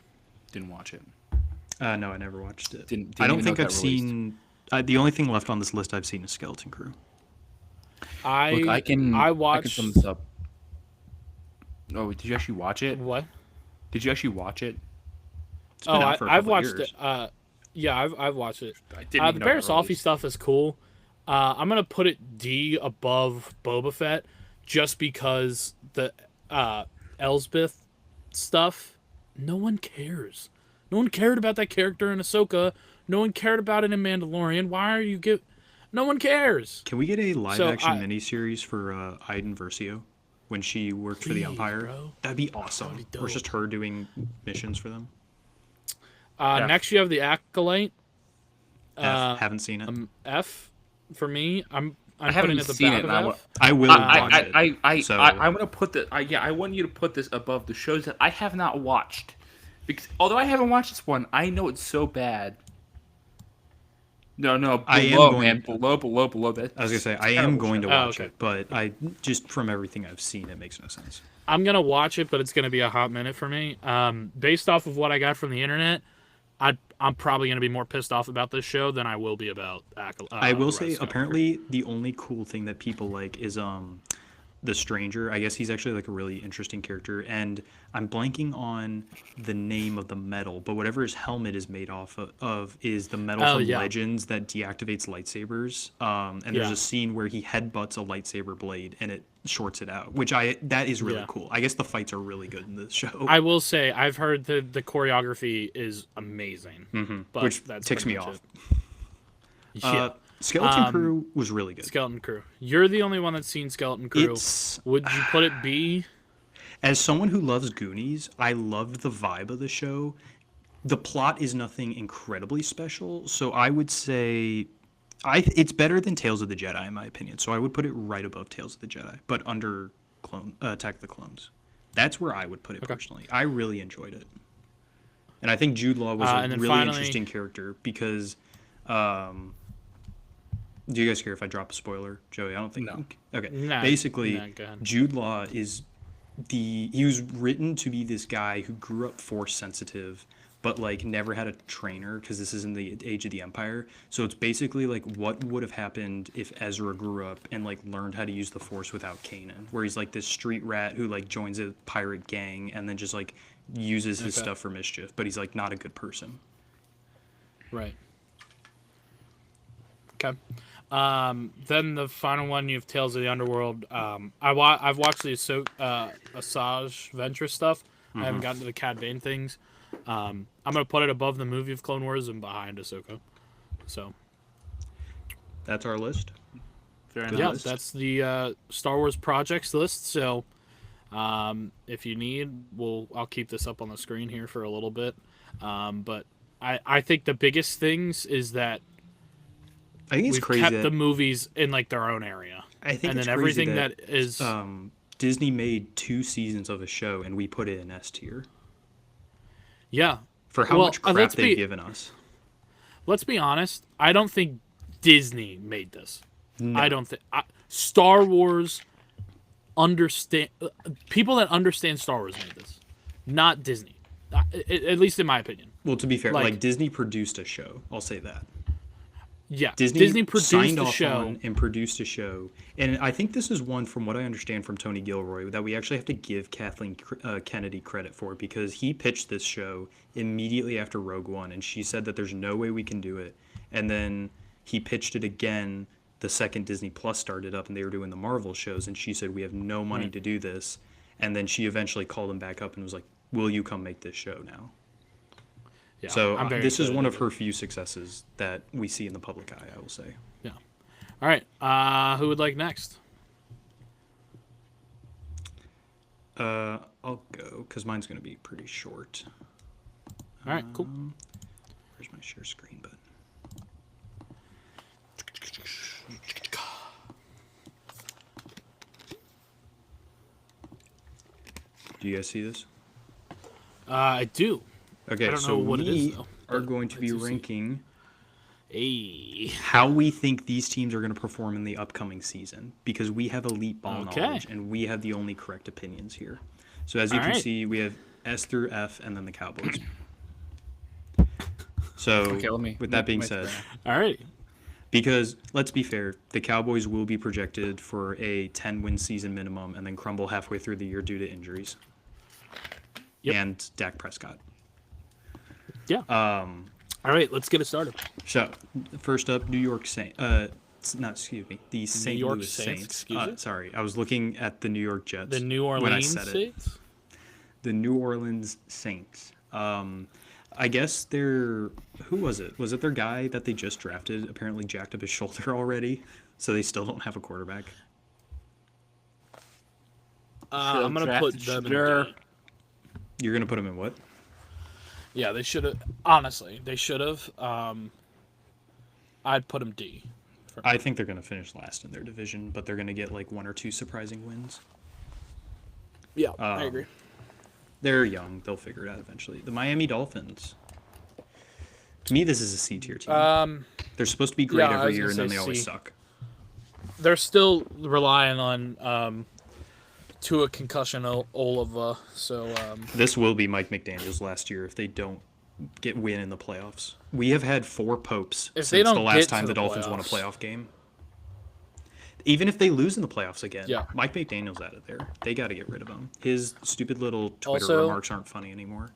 Didn't watch it. No, I never watched it. Didn't I don't even know think I've that released. seen. The only thing left on this list I've seen is Skeleton Crew. Look, I can watched sum this up. Oh, did you actually watch it? what? Did you actually watch it? It's been out for a I've couple watched years. it. Yeah, I've watched it. I didn't The even know that Barris Alfie released. stuff is cool. I'm gonna put it D above Boba Fett just because the Elsbeth stuff. No one cares. No one cared about that character in Ahsoka. No one cared about it in Mandalorian. Why are you give? No one cares. Can we get a live So, action I- miniseries for Iden Versio when she worked for the Please, Empire? bro. That'd be awesome. be Or it's just her doing missions for them. Next, you have the Acolyte. Haven't seen it. F for me. I'm I haven't putting it at the seen back it. of And F. I will watch it. I'm gonna put the. I want you to put this above the shows that I have not watched, because although I haven't watched this one, I know it's so bad. No, below, I am going- man, below that. I was gonna say I am terrible going to show. watch okay. it, but I just from everything I've seen, it makes no sense. I'm gonna watch it, but it's gonna be a hot minute for me. Based off of what I got from the internet, I'm probably gonna be more pissed off about this show than I will be about. I will say, Red Skywalker. apparently, the only cool thing that people like is the Stranger. I guess he's actually like a really interesting character, and I'm blanking on the name of the metal, but whatever his helmet is made off of is the metal Oh, from yeah. Legends that deactivates lightsabers. And there's Yeah. a scene where he headbutts a lightsaber blade and it shorts it out, that is really Yeah. cool. I guess the fights are really good in this show. I will say I've heard the choreography is amazing, but Which that's ticks me pretty off. much it. Yeah. Skeleton Crew was really good. Skeleton Crew. You're the only one that's seen Skeleton Crew. It's Would you put it B? As someone who loves Goonies, I loved the vibe of the show. The plot is nothing incredibly special, so I would say it's better than Tales of the Jedi in my opinion. So I would put it right above Tales of the Jedi, but under Attack of the Clones. That's where I would put it personally. I really enjoyed it, and I think Jude Law was a and then really finally- interesting character because. Do you guys care if I drop a spoiler, Joey? I don't think. No. Okay. Nah, Basically, nah, go ahead. Jude Law is he was written to be this guy who grew up force sensitive, but like never had a trainer because this is in the age of the Empire. So it's basically like what would have happened if Ezra grew up and like learned how to use the Force without Kanan, where he's like this street rat who like joins a pirate gang and then just like uses his stuff for mischief, but he's like not a good person. Right. Okay. Then the final one, you have Tales of the Underworld. I've watched the Asajj Ventress stuff. I haven't gotten to the Cad Bane things. I'm gonna put it above the movie of Clone Wars and behind Ahsoka. So that's our list. Very yeah, nice. that's the Star Wars projects list. So if you need, I'll keep this up on the screen here for a little bit. But I think the biggest things is that I think it's we've crazy kept that, the movies in like their own area. I think and it's then crazy everything that is Disney made 2 seasons of a show and we put it in S tier yeah. for how much crap let's they've given us. Let's be honest. I don't think Disney made this. No. I don't think Star Wars understand people that understand Star Wars made this, not Disney. At least in my opinion. Well, to be fair, Like- like Disney produced a show. I'll say that. Yeah, Disney produced signed a off show. on and produced a show, and I think this is one, from what I understand from Tony Gilroy, that we actually have to give Kathleen Kennedy credit for, because he pitched this show immediately after Rogue One, and she said that there's no way we can do it, and then he pitched it again the second Disney Plus started up, and they were doing the Marvel shows, and she said we have no money to do this, and then she eventually called him back up and was like, "Will you come make this show now?" Yeah, So I'm very this is excited one to of do her few successes that we see in the public eye, I will say. it. Yeah. All right. Who would like next? I'll go, because mine's going to be pretty short. All right. Cool. Where's my share screen button? Do you guys see this? I do. Okay, I don't so know what we it is, though, are but going to I be do see. ranking Hey. how we think these teams are going to perform in the upcoming season, because we have elite ball Okay. knowledge and we have the only correct opinions here. So as you All can right. see, we have S through F and then the Cowboys. So Okay, let me. with that being my said, screen. All right. because let's be fair, the Cowboys will be projected for a 10-win season minimum and then crumble halfway through the year due to injuries. Yep. And Dak Prescott. Yeah. All right. Let's get it started. So, first up, New York Saints. The St. York Louis Saints, Saints. excuse me? Sorry, I was looking at the New York Jets. The New when I Orleans said it. Saints. The New Orleans Saints. I guess they're, who was it? Was it their guy that they just drafted? Apparently jacked up his shoulder already, so they still don't have a quarterback. I'm gonna put them in Sure. D. You're gonna put him in what? Yeah, they should have. Honestly, they should have. I'd put them D. I think they're gonna finish last in their division, but they're gonna get like 1 or 2 surprising wins. Yeah, I agree. They're young; they'll figure it out eventually. The Miami Dolphins. To me, this is a C tier team. They're supposed to be great yeah, I every was year, gonna and then say they always C. suck. They're still relying on to a concussion Oliva. So This will be Mike McDaniel's last year if they don't win in the playoffs. We have had 4 popes If they since the don't last get time to the the Dolphins won a playoffs. playoff game. Even if they lose in the playoffs again, Yeah. Mike McDaniel's out of there. They got to get rid of him. His stupid little Twitter Also- remarks aren't funny anymore.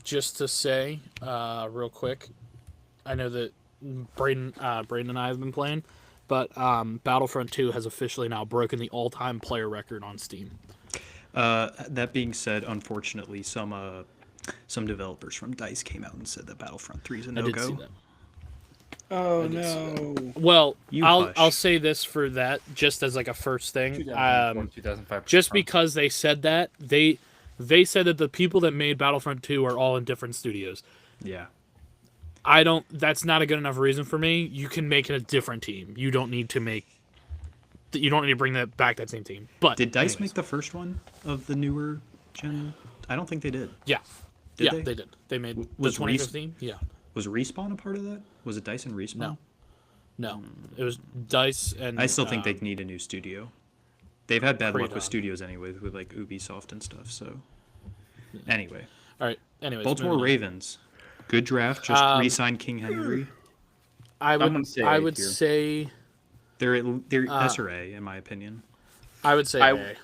just to say, real quick, I know that Brayden and I have been playing, but Battlefront 2 has officially now broken the all-time player record on Steam. That being said, unfortunately, some developers from DICE came out and said that Battlefront 3 is a I did see no-go. that. Oh did see no. Well, You I'll hush. say this for that, just as like a first thing. 2005. Just because they said that, they said that the people that made Battlefront 2 are all in different studios. Yeah. That's not a good enough reason for me. You can make it a different team. You don't need to bring that same team. But Did DICE anyways. make the first one of the newer gen? I don't think they did. Yeah. Did yeah, they? they did. They made the Was 2015. Yeah. Was Respawn a part of that? Was it DICE and Respawn? No. No. It was DICE and I still think they need a new studio. They've had bad luck with Kratos. studios anyway, with like Ubisoft and stuff. So, anyway, All right. Anyways, Baltimore moving on. Ravens. Good draft. Just re-signed King Henry. I gonna would say I A would tier. say They're S or A in my opinion. I would say I- A.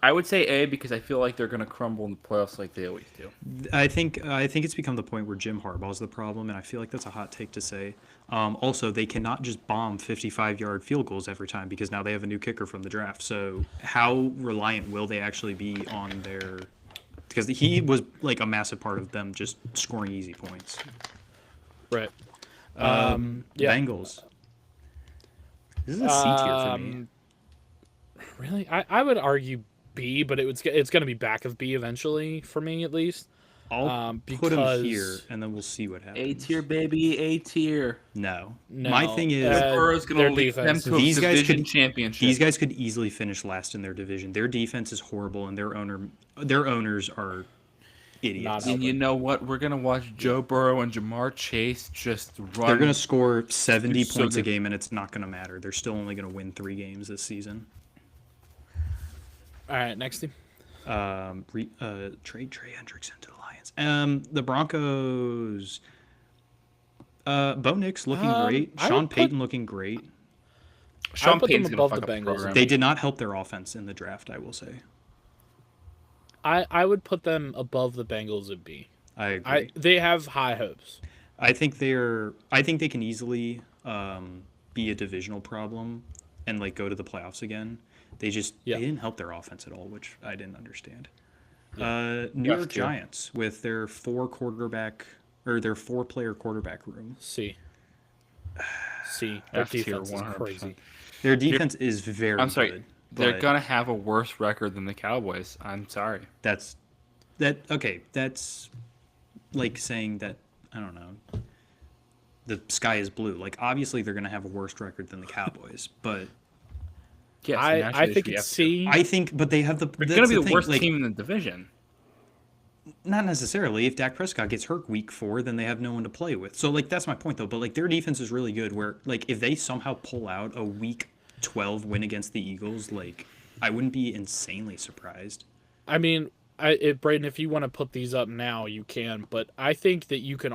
I would say A because I feel like they're going to crumble in the playoffs like they always do. I think it's become the point where Jim Harbaugh's the problem, and I feel like that's a hot take to say. Also, they cannot just bomb 55-yard field goals every time because now they have a new kicker from the draft. So how reliant will they actually be on their? Because he was like a massive part of them just scoring easy points. Right. Yeah. Bengals. This is a C tier for me. Really, I would argue B, but it's going to be back of B eventually for me at least. I'll put him here, and then we'll see what happens. A tier, baby, A tier. No. No, My thing is, Burrow's going their to lead them defense to a These guys division could- championship. these guys could easily finish last in their division. Their defense is horrible, and their owners are idiots. Not And you know what? We're going to watch Joe Burrow and Jamar Chase just run. They're going to score 70 so points a good. game, and it's not going to matter. They're still only going to win 3 games this season. All right, next team. Trade Trey Hendrickson to the Lions. The Broncos. Bo Nix looking great. I Sean would put- Payton looking great. Sean put them Payton's gonna above fuck the up Bengals. program. They did not help their offense in the draft, I will say. I would put them above the Bengals at B. I agree. They have high hopes. I think they can easily be a divisional problem and like go to the playoffs again. They didn't help their offense at all, which I didn't understand. New York too. Giants with their 4-player quarterback room. C. Their F tier, defense is 100%. crazy. Their defense is very I'm sorry. good. They're but going to have a worse record than the Cowboys. I'm sorry. That's like saying that, I don't know, the sky is blue. Like obviously they're going to have a worse record than the Cowboys, but Yes, I naturally they think should be it's F tier. C. but they have the. They're that's going to be the thing, worst like, team in the division. Not necessarily. If Dak Prescott gets hurt week 4, then they have no one to play with. So like that's my point though. But like their defense is really good. Where like if they somehow pull out a week 12 win against the Eagles, like I wouldn't be insanely surprised. I mean, Brayden, if you want to put these up now, you can. But I think that you can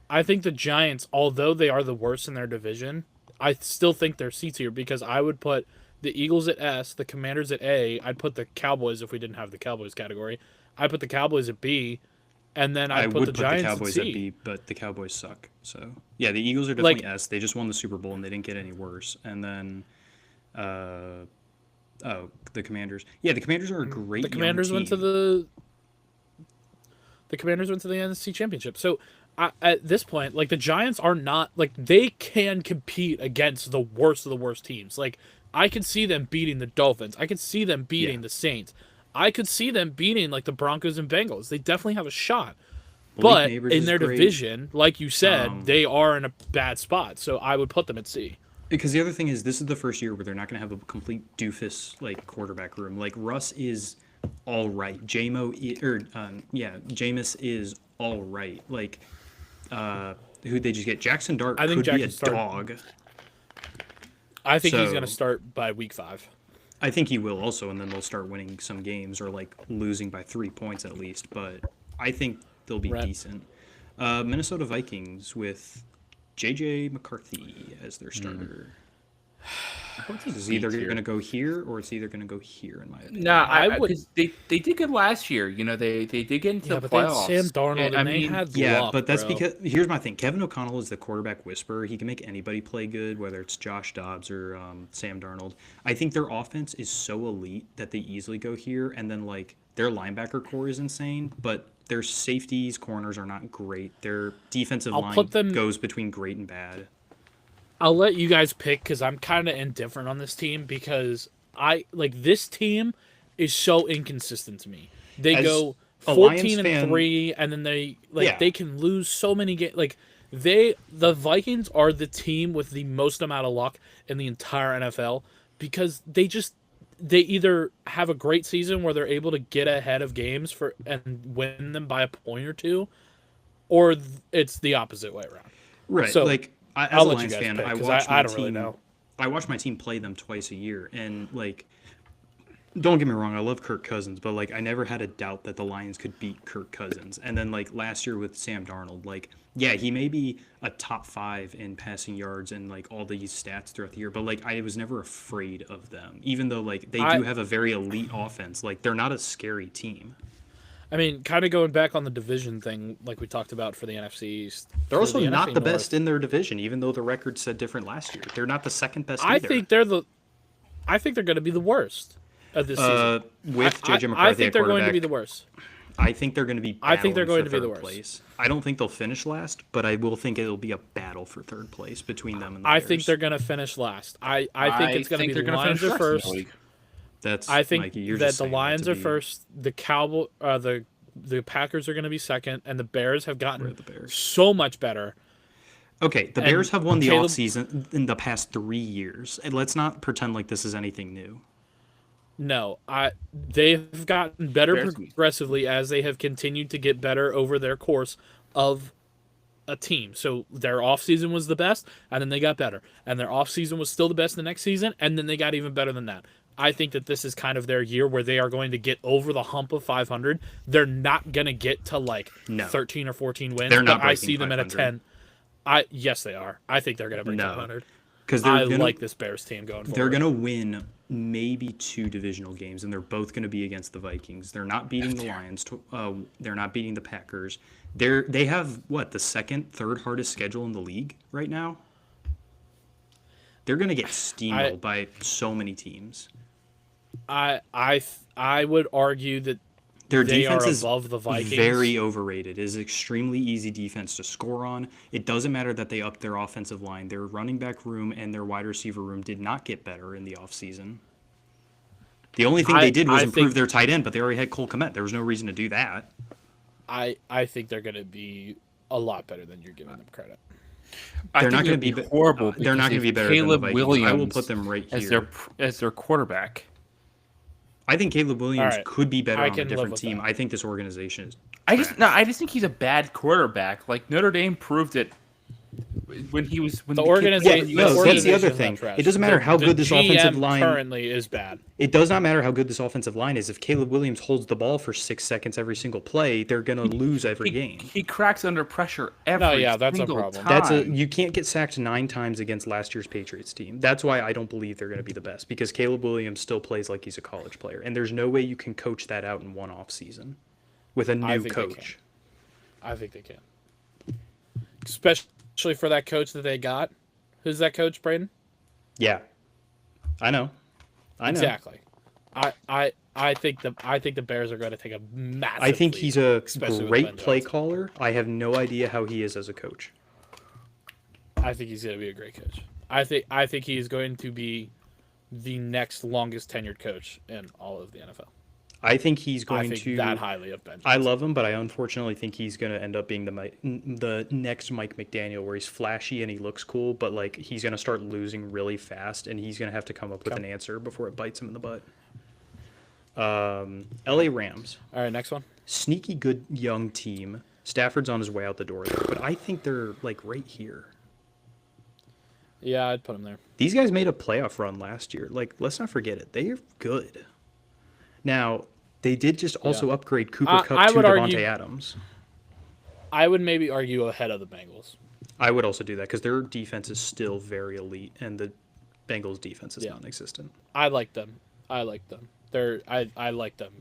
I think the Giants, although they are the worst in their division, I still think they're C tier because I would put the Eagles at S, the Commanders at A. I'd put the Cowboys if we didn't have the Cowboys category. I put the Cowboys at B, and then I I'd put would the put Giants the Cowboys at at C. B, but the Cowboys suck. So yeah, the Eagles are definitely S. They just won the Super Bowl and they didn't get any worse. And then, the Commanders. Yeah, the Commanders are a great. The Commanders young went to team. the Commanders went to the NFC Championship. So at this point, like the Giants are not like they can compete against the worst of the worst teams. Like I could see them beating the Dolphins. I could see them beating the Saints. I could see them beating like the Broncos and Bengals. They definitely have a shot. Malik But Neighbors in is their great. division, like you said, they are in a bad spot. So I would put them at C. Because the other thing is, this is the first year where they're not going to have a complete doofus like quarterback room. Like Russ is all right. Jameis is all right. Like, who'd they just get? Jackson Dart I think could be a Jackson Dart- dog. I think he's So- going to start by week 5. I think he will also, and then they'll start winning some games or like losing by 3 points at least. But I think they'll be Right. decent. Minnesota Vikings with JJ McCarthy as their starter. It's either going to go here or it's either going to go here, in my opinion. No, I I would- would. They did good last year. You know, they did get into Yeah, the but they had playoffs. Sam Darnold and they had Yeah, luck, but that's bro. because here's my thing. Kevin O'Connell is the quarterback whisperer. He can make anybody play good, whether it's Josh Dobbs or Sam Darnold. I think their offense is so elite that they easily go here, and then like their linebacker core is insane, but their safeties, corners are not great. Their defensive I'll line put them- goes between great and bad. I'll let you guys pick because I'm kind of indifferent on this team because I like this team is so inconsistent to me. They As go a 14 Lions and fan- 3, and then they Yeah. they can lose so many games. Like the Vikings are the team with the most amount of luck in the entire NFL because they either have a great season where they're able to get ahead of games and win them by a point or two, or it's the opposite way around. Right. So, like as I'll a let you Lions guys fan, pick, I 'cause watch I my don't really team. know. I watch my team play them twice a year, and like don't get me wrong, I love Kirk Cousins, but like I never had a doubt that the Lions could beat Kirk Cousins. And then like last year with Sam Darnold, like yeah, he may be a top 5 in passing yards and like all these stats throughout the year, but like I was never afraid of them, even though like they do have a very elite offense. Like they're not a scary team. I mean, kind of going back on the division thing, like we talked about for the NFC East. They're also the not NFC the North, best in their division, even though the record said different last year. They're not the second best I either. think they're going to be the worst of this season. With JJ McCarthy I think they're going to be the worst. I think they're going to be. I think they're going to be third the worst. Place. I don't think they'll finish last, but I will think it'll be a battle for third place between them and the Bears. I think they're going to finish last. I think it's going to be the Lions are first. I think Mikey, that the Lions are first. The the Packers are going to be second, and the Bears have gotten so much better. Okay, the Bears have won the offseason in the past 3 years. And let's not pretend like this is anything new. No, they've gotten better progressively as they have continued to get better over their course of a team. So their offseason was the best, and then they got better. And their offseason was still the best the next season, and then they got even better than that. I think that this is kind of their year where they are going to get over the hump of 500. They're not going to get to like 13 or 14 wins. They're not. But I see them at a 10. Yes, they are. I think they're going to break 500. Because I like this Bears team going forward. They're going to win maybe 2 divisional games, and they're both going to be against the Vikings. They're not beating the Lions. They're not beating the Packers. They have the second, third hardest schedule in the league right now. They're going to get steamrolled by so many teams. I would argue that their they defense are is above the Vikings. Very overrated. It is extremely easy defense to score on. It doesn't matter that they upped their offensive line. Their running back room and their wide receiver room did not get better in the offseason. The only thing they did was improve their tight end, but they already had Cole Kmet. There was no reason to do that. I think they're going to be a lot better than you're giving them credit. They're not going to be horrible. They're not going to be better Caleb than the Vikings. Williams I will put them right here as their quarterback. I think Caleb Williams could be better on a different team. That. I think this organization is. I just think he's a bad quarterback. Like Notre Dame proved it when he was the organization. That's the other thing. It doesn't matter how good this offensive line currently is. Bad. It does not matter how good this offensive line is. If Caleb Williams holds the ball for 6 seconds every single play, they're going to lose every game. He cracks under pressure every that's single a problem. time. You can't get sacked 9 times against last year's Patriots team. That's why I don't believe they're going to be the best, because Caleb Williams still plays like he's a college player, and there's no way you can coach that out in one off season with a new coach. I think they can. Especially for that coach that they got. Who's that coach, Brayden? Yeah. I know. Exactly. I think the Bears are going to take a massive I think lead, he's a great play caller. I have no idea how he is as a coach. I think he's going to be a great coach. I think he's going to be the next longest tenured coach in all of the NFL. I think he's going to that highly of Ben Johnson. I love him, but I unfortunately think he's going to end up being the next Mike McDaniel, where he's flashy and he looks cool, but like he's going to start losing really fast, and he's going to have to come up with an answer before it bites him in the butt. LA Rams. All right, next one. Sneaky good young team. Stafford's on his way out the door there, but I think they're like right here. Yeah, I'd put them there. These guys made a playoff run last year. Like, let's not forget it. They are good. Now, they did just also upgrade Cooper Kupp to Devontae Adams. I would maybe argue ahead of the Bengals. I would also do that because their defense is still very elite, and the Bengals' defense is non-existent. I like them. I like them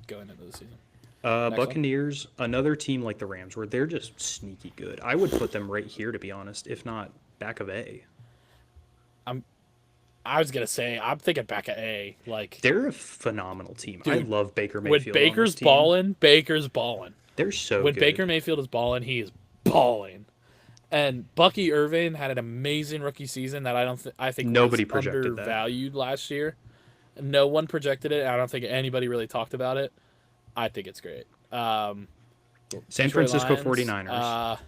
going into the season. Buccaneers, another team like the Rams, where they're just sneaky good. I would put them right here, to be honest, if not back of A. I was gonna say I'm thinking back at A. Like they're a phenomenal team. Dude, I love Baker Mayfield. When Baker's balling, Baker's balling. They're so when good. Baker Mayfield is balling, he is balling. And Bucky Irvin had an amazing rookie season that I think nobody was projected undervalued last year. No one projected it. I don't think anybody really talked about it. I think it's great. San Francisco 49ers.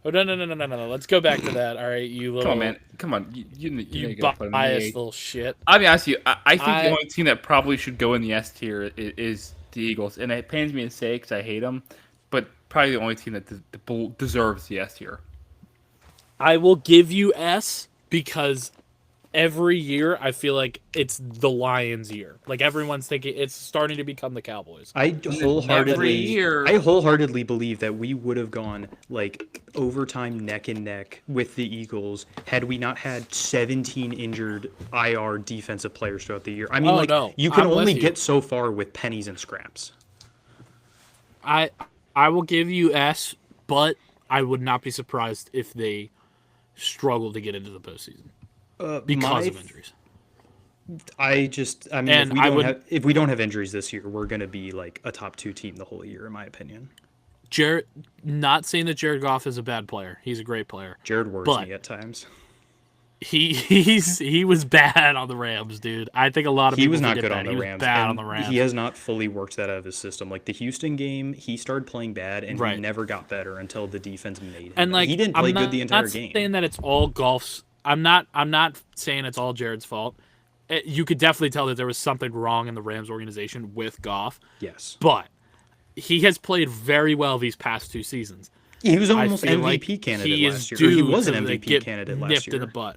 Oh, no. Let's go back to that. All right, you little... Come on, man. Come on. You biased little shit. I'll be honest with you. I think the only team that probably should go in the S tier is the Eagles. And it pains me to say because I hate them, but probably the only team that deserves the S tier. I will give you S because every year I feel like it's the Lions' year. Like everyone's thinking it's starting to become the Cowboys. Every year. I wholeheartedly believe that we would have gone like overtime neck and neck with the Eagles had we not had 17 injured IR defensive players throughout the year. I mean, No, you can I'm only with you. get so far with pennies and scraps. I will give you S, but I would not be surprised if they struggle to get into the postseason because of injuries. I mean, And if we don't have injuries this year, we're going to be like a top 2 team the whole year, in my opinion. Not saying that Jared Goff is a bad player. He's a great player. Jared worries me at times. He was bad on the Rams, dude. I think a lot of he people was not forget good that. on the He was Rams. bad and on the Rams. He has not fully worked that out of his system. Like the Houston game, he started playing bad, and Right. he never got better until the defense made him. And like he didn't play I'm good the entire not game. saying that it's all Goff's. I'm not saying it's all Jared's fault. You could definitely tell that there was something wrong in the Rams organization with Goff. Yes, But he has played very well these past 2 seasons. he was almost feel MVP like candidate he last is year. Or he due was an to, MVP get candidate last nipped year. in the butt.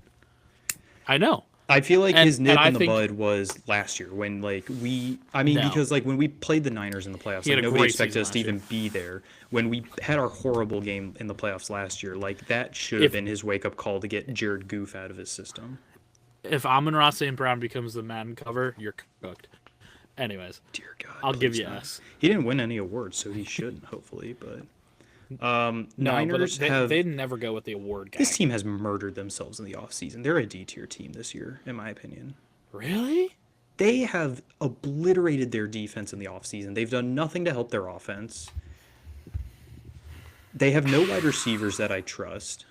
I know. I feel like And- his nip and I in the think- bud was last year when because like when we played the Niners in the playoffs, He had like a nobody great expected season us to last even be there. When we had our horrible game in the playoffs last year, like that should have been his wake up call to get Jared Goof out of his system. If Amon-Ra St. Brown becomes the Madden cover, you're cooked. Anyways, Dear God, I'll give please you not. S. He didn't win any awards, so he shouldn't, hopefully. But No, Niners but they never go with the award guy. this team has murdered themselves in the offseason. They're a D tier team this year, in my opinion. Really? They have obliterated their defense in the offseason. They've done nothing to help their offense. They have no wide receivers that I trust.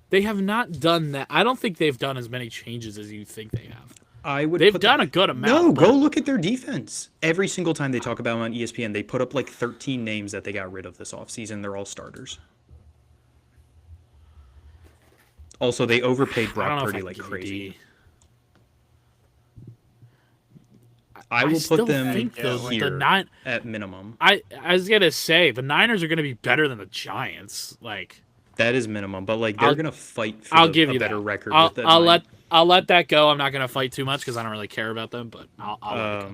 They have not done that. I don't think they've done as many changes as you think they have. They've done a good amount. No, but go look at their defense. Every single time they talk about them on ESPN, they put up like 13 names that they got rid of this offseason. They're all starters. Also, they overpaid I don't Brock know if Purdy I like give you crazy. D. I will still put them think the here nine. at minimum. I was gonna say the Niners are gonna be better than the Giants. Like That is minimum, but like they're gonna fight for I'll give a you better that. record. I'll, with the I'll nine. let I'll let that go. I'm not gonna fight too much because I don't really care about them. But I'll let it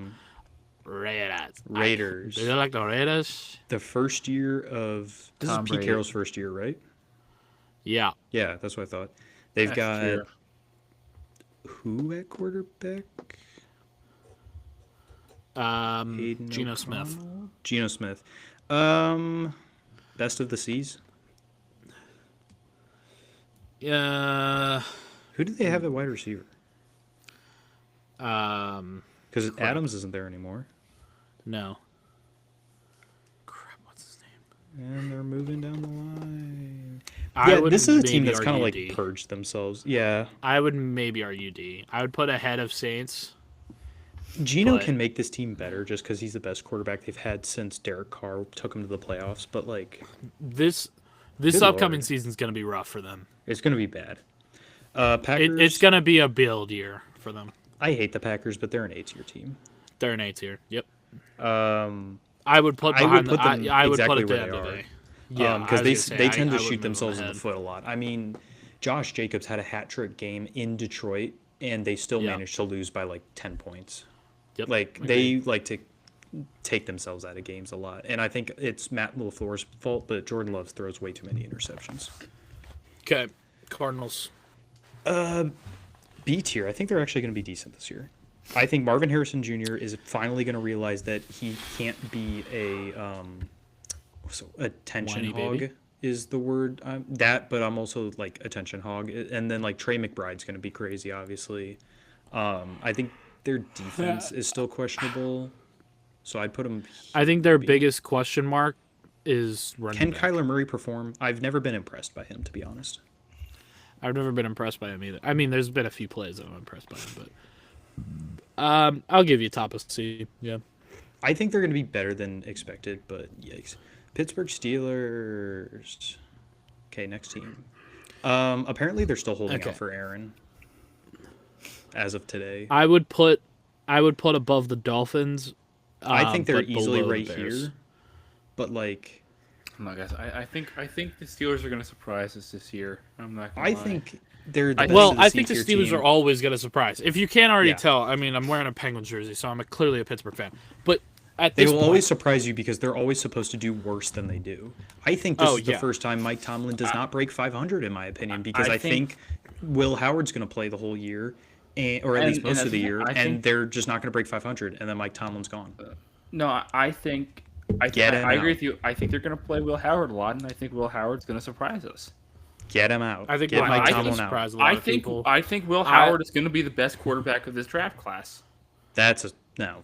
go. Raiders. Raiders. Do you like the Raiders? The first year of Tom Pete Brady. Carroll's first year, right? Yeah. Yeah, that's what I thought. They've That's got true. who at quarterback? Aiden Geno Smith. O'Connell? Geno Smith. Best of the Seas. Yeah. Who do they have at wide receiver? Um. Because Adams isn't there anymore, No. Crap. What's his name? and they're moving down the line. I Yeah, would this is a team maybe that's kind of like argue D. purged themselves. Yeah, I would maybe argue D. I would put ahead of Saints. Geno But- can make this team better just because he's the best quarterback they've had since Derek Carr took them to the playoffs. But like, This Good upcoming Lord. season's gonna be rough for them. it's gonna be bad. Packers. It's gonna be a build year for them. I hate the Packers, but they're an A-tier team. They're an A tier. Yep. Um, I would put I would behind put them the, I would exactly put it where to they end of are. A. Yeah, because I they was gonna they say, tend I to would shoot move them themselves in the ahead. foot a lot. I mean, Josh Jacobs had a hat trick game in Detroit, and they still Yeah. managed to lose by like 10 points. Yep. Like they like to take themselves out of games a lot, and I think it's Matt LaFleur's fault, but Jordan Love throws way too many interceptions. Okay. Cardinals. B tier, I think they're actually going to be decent this year. I think Marvin Harrison Jr. is finally going to realize that he can't be a attention Whiny hog baby? is the word. But I'm also like attention hog, and then like Trey McBride's going to be crazy, obviously. I think their defense is still questionable, so I'd put them. I think their biggest question mark is running Can back. Kyler Murray perform? I've never been impressed by him, to be honest. I've never been impressed by him either. I mean, there's been a few plays that I'm impressed by him, but I'll give you top of C. Yeah. I think they're going to be better than expected, but yikes. Pittsburgh Steelers. Okay, next team. Apparently they're still holding Okay. out for Aaron as of today. I would put above the Dolphins. I think they're but easily below the right Bears. here. But like, I'm not guys. I think the Steelers are going to surprise us this year. I'm not. Gonna I lie. think they're the best Well, of the I think the C-tier Steelers team. are always going to surprise. If you can't already Yeah. tell, I mean, I'm wearing a Penguins jersey, so I'm clearly a Pittsburgh fan. But at They this will point, always surprise you because they're always supposed to do worse than they do. I think this Oh, is the yeah. first time Mike Tomlin does not break 500, in my opinion, because I I think Will Howard's going to play the whole year, or at least And most that's of the the thing, year, I and think- they're just not going to break 500, and then Mike Tomlin's gone. No, I think Get him I agree out. with you. I think they're going to play Will Howard a lot, and I think Will Howard's going to surprise us. Get him out. I think Get Will Mike Howard's gonna Tomlin out. surprise a lot of people. I think Will Howard is going to be the best quarterback of this draft class. That's a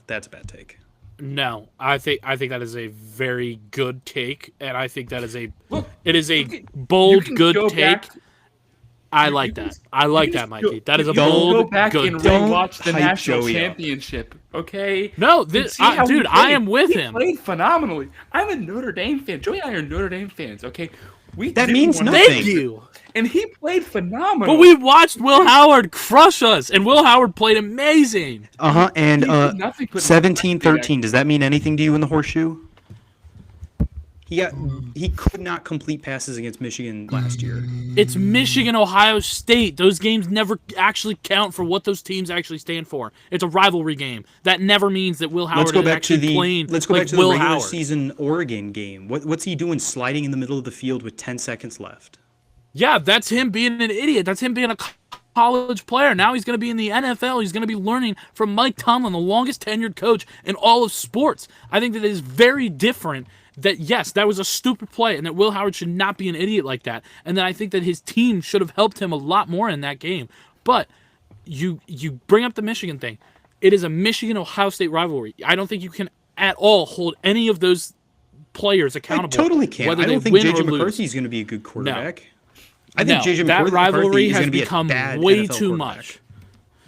bad take. No, I think that is a very good take, and I think that is a Look, it is a you can bold, go good back- take. I you like can- that. I like you that, can Mikey. go- That is a you can bold, go back good and take. Don't rewatch the hype national Joey up. championship. Okay. No, And this, see how he dude, I played. am with He him. played phenomenally. I'm a Notre Dame fan. Joey and I are Notre Dame fans. Okay. That didn't means wanna- nothing. Thank you. And he played phenomenal. But we watched Will Howard crush us, and Will Howard played amazing. And He did nothing but 17-13. Does that mean anything to you in the horseshoe? He could not complete passes against Michigan last year. It's Michigan, Ohio State. Those games never actually count for what those teams actually stand for. It's a rivalry game. That never means that Will Howard Let's go is back to actually the playing let's go like back to the Will regular Howard. season Oregon game. What's he doing sliding in the middle of the field with 10 seconds left? Yeah, that's him being an idiot. That's him being a college player. Now he's going to be in the NFL. He's going to be learning from Mike Tomlin, the longest tenured coach in all of sports. I think that it is very different that, yes, that was a stupid play and that Will Howard should not be an idiot like that. And then I think that his team should have helped him a lot more in that game. But you bring up the Michigan thing. It is a Michigan-Ohio State rivalry. I don't think you can at all hold any of those players I accountable. totally can't. whether I they don't think win JJ or lose. McCarthy is going to be a good quarterback. I No, think JJ that McCarthy rivalry is has going to be become a bad way NFL too quarterback. much.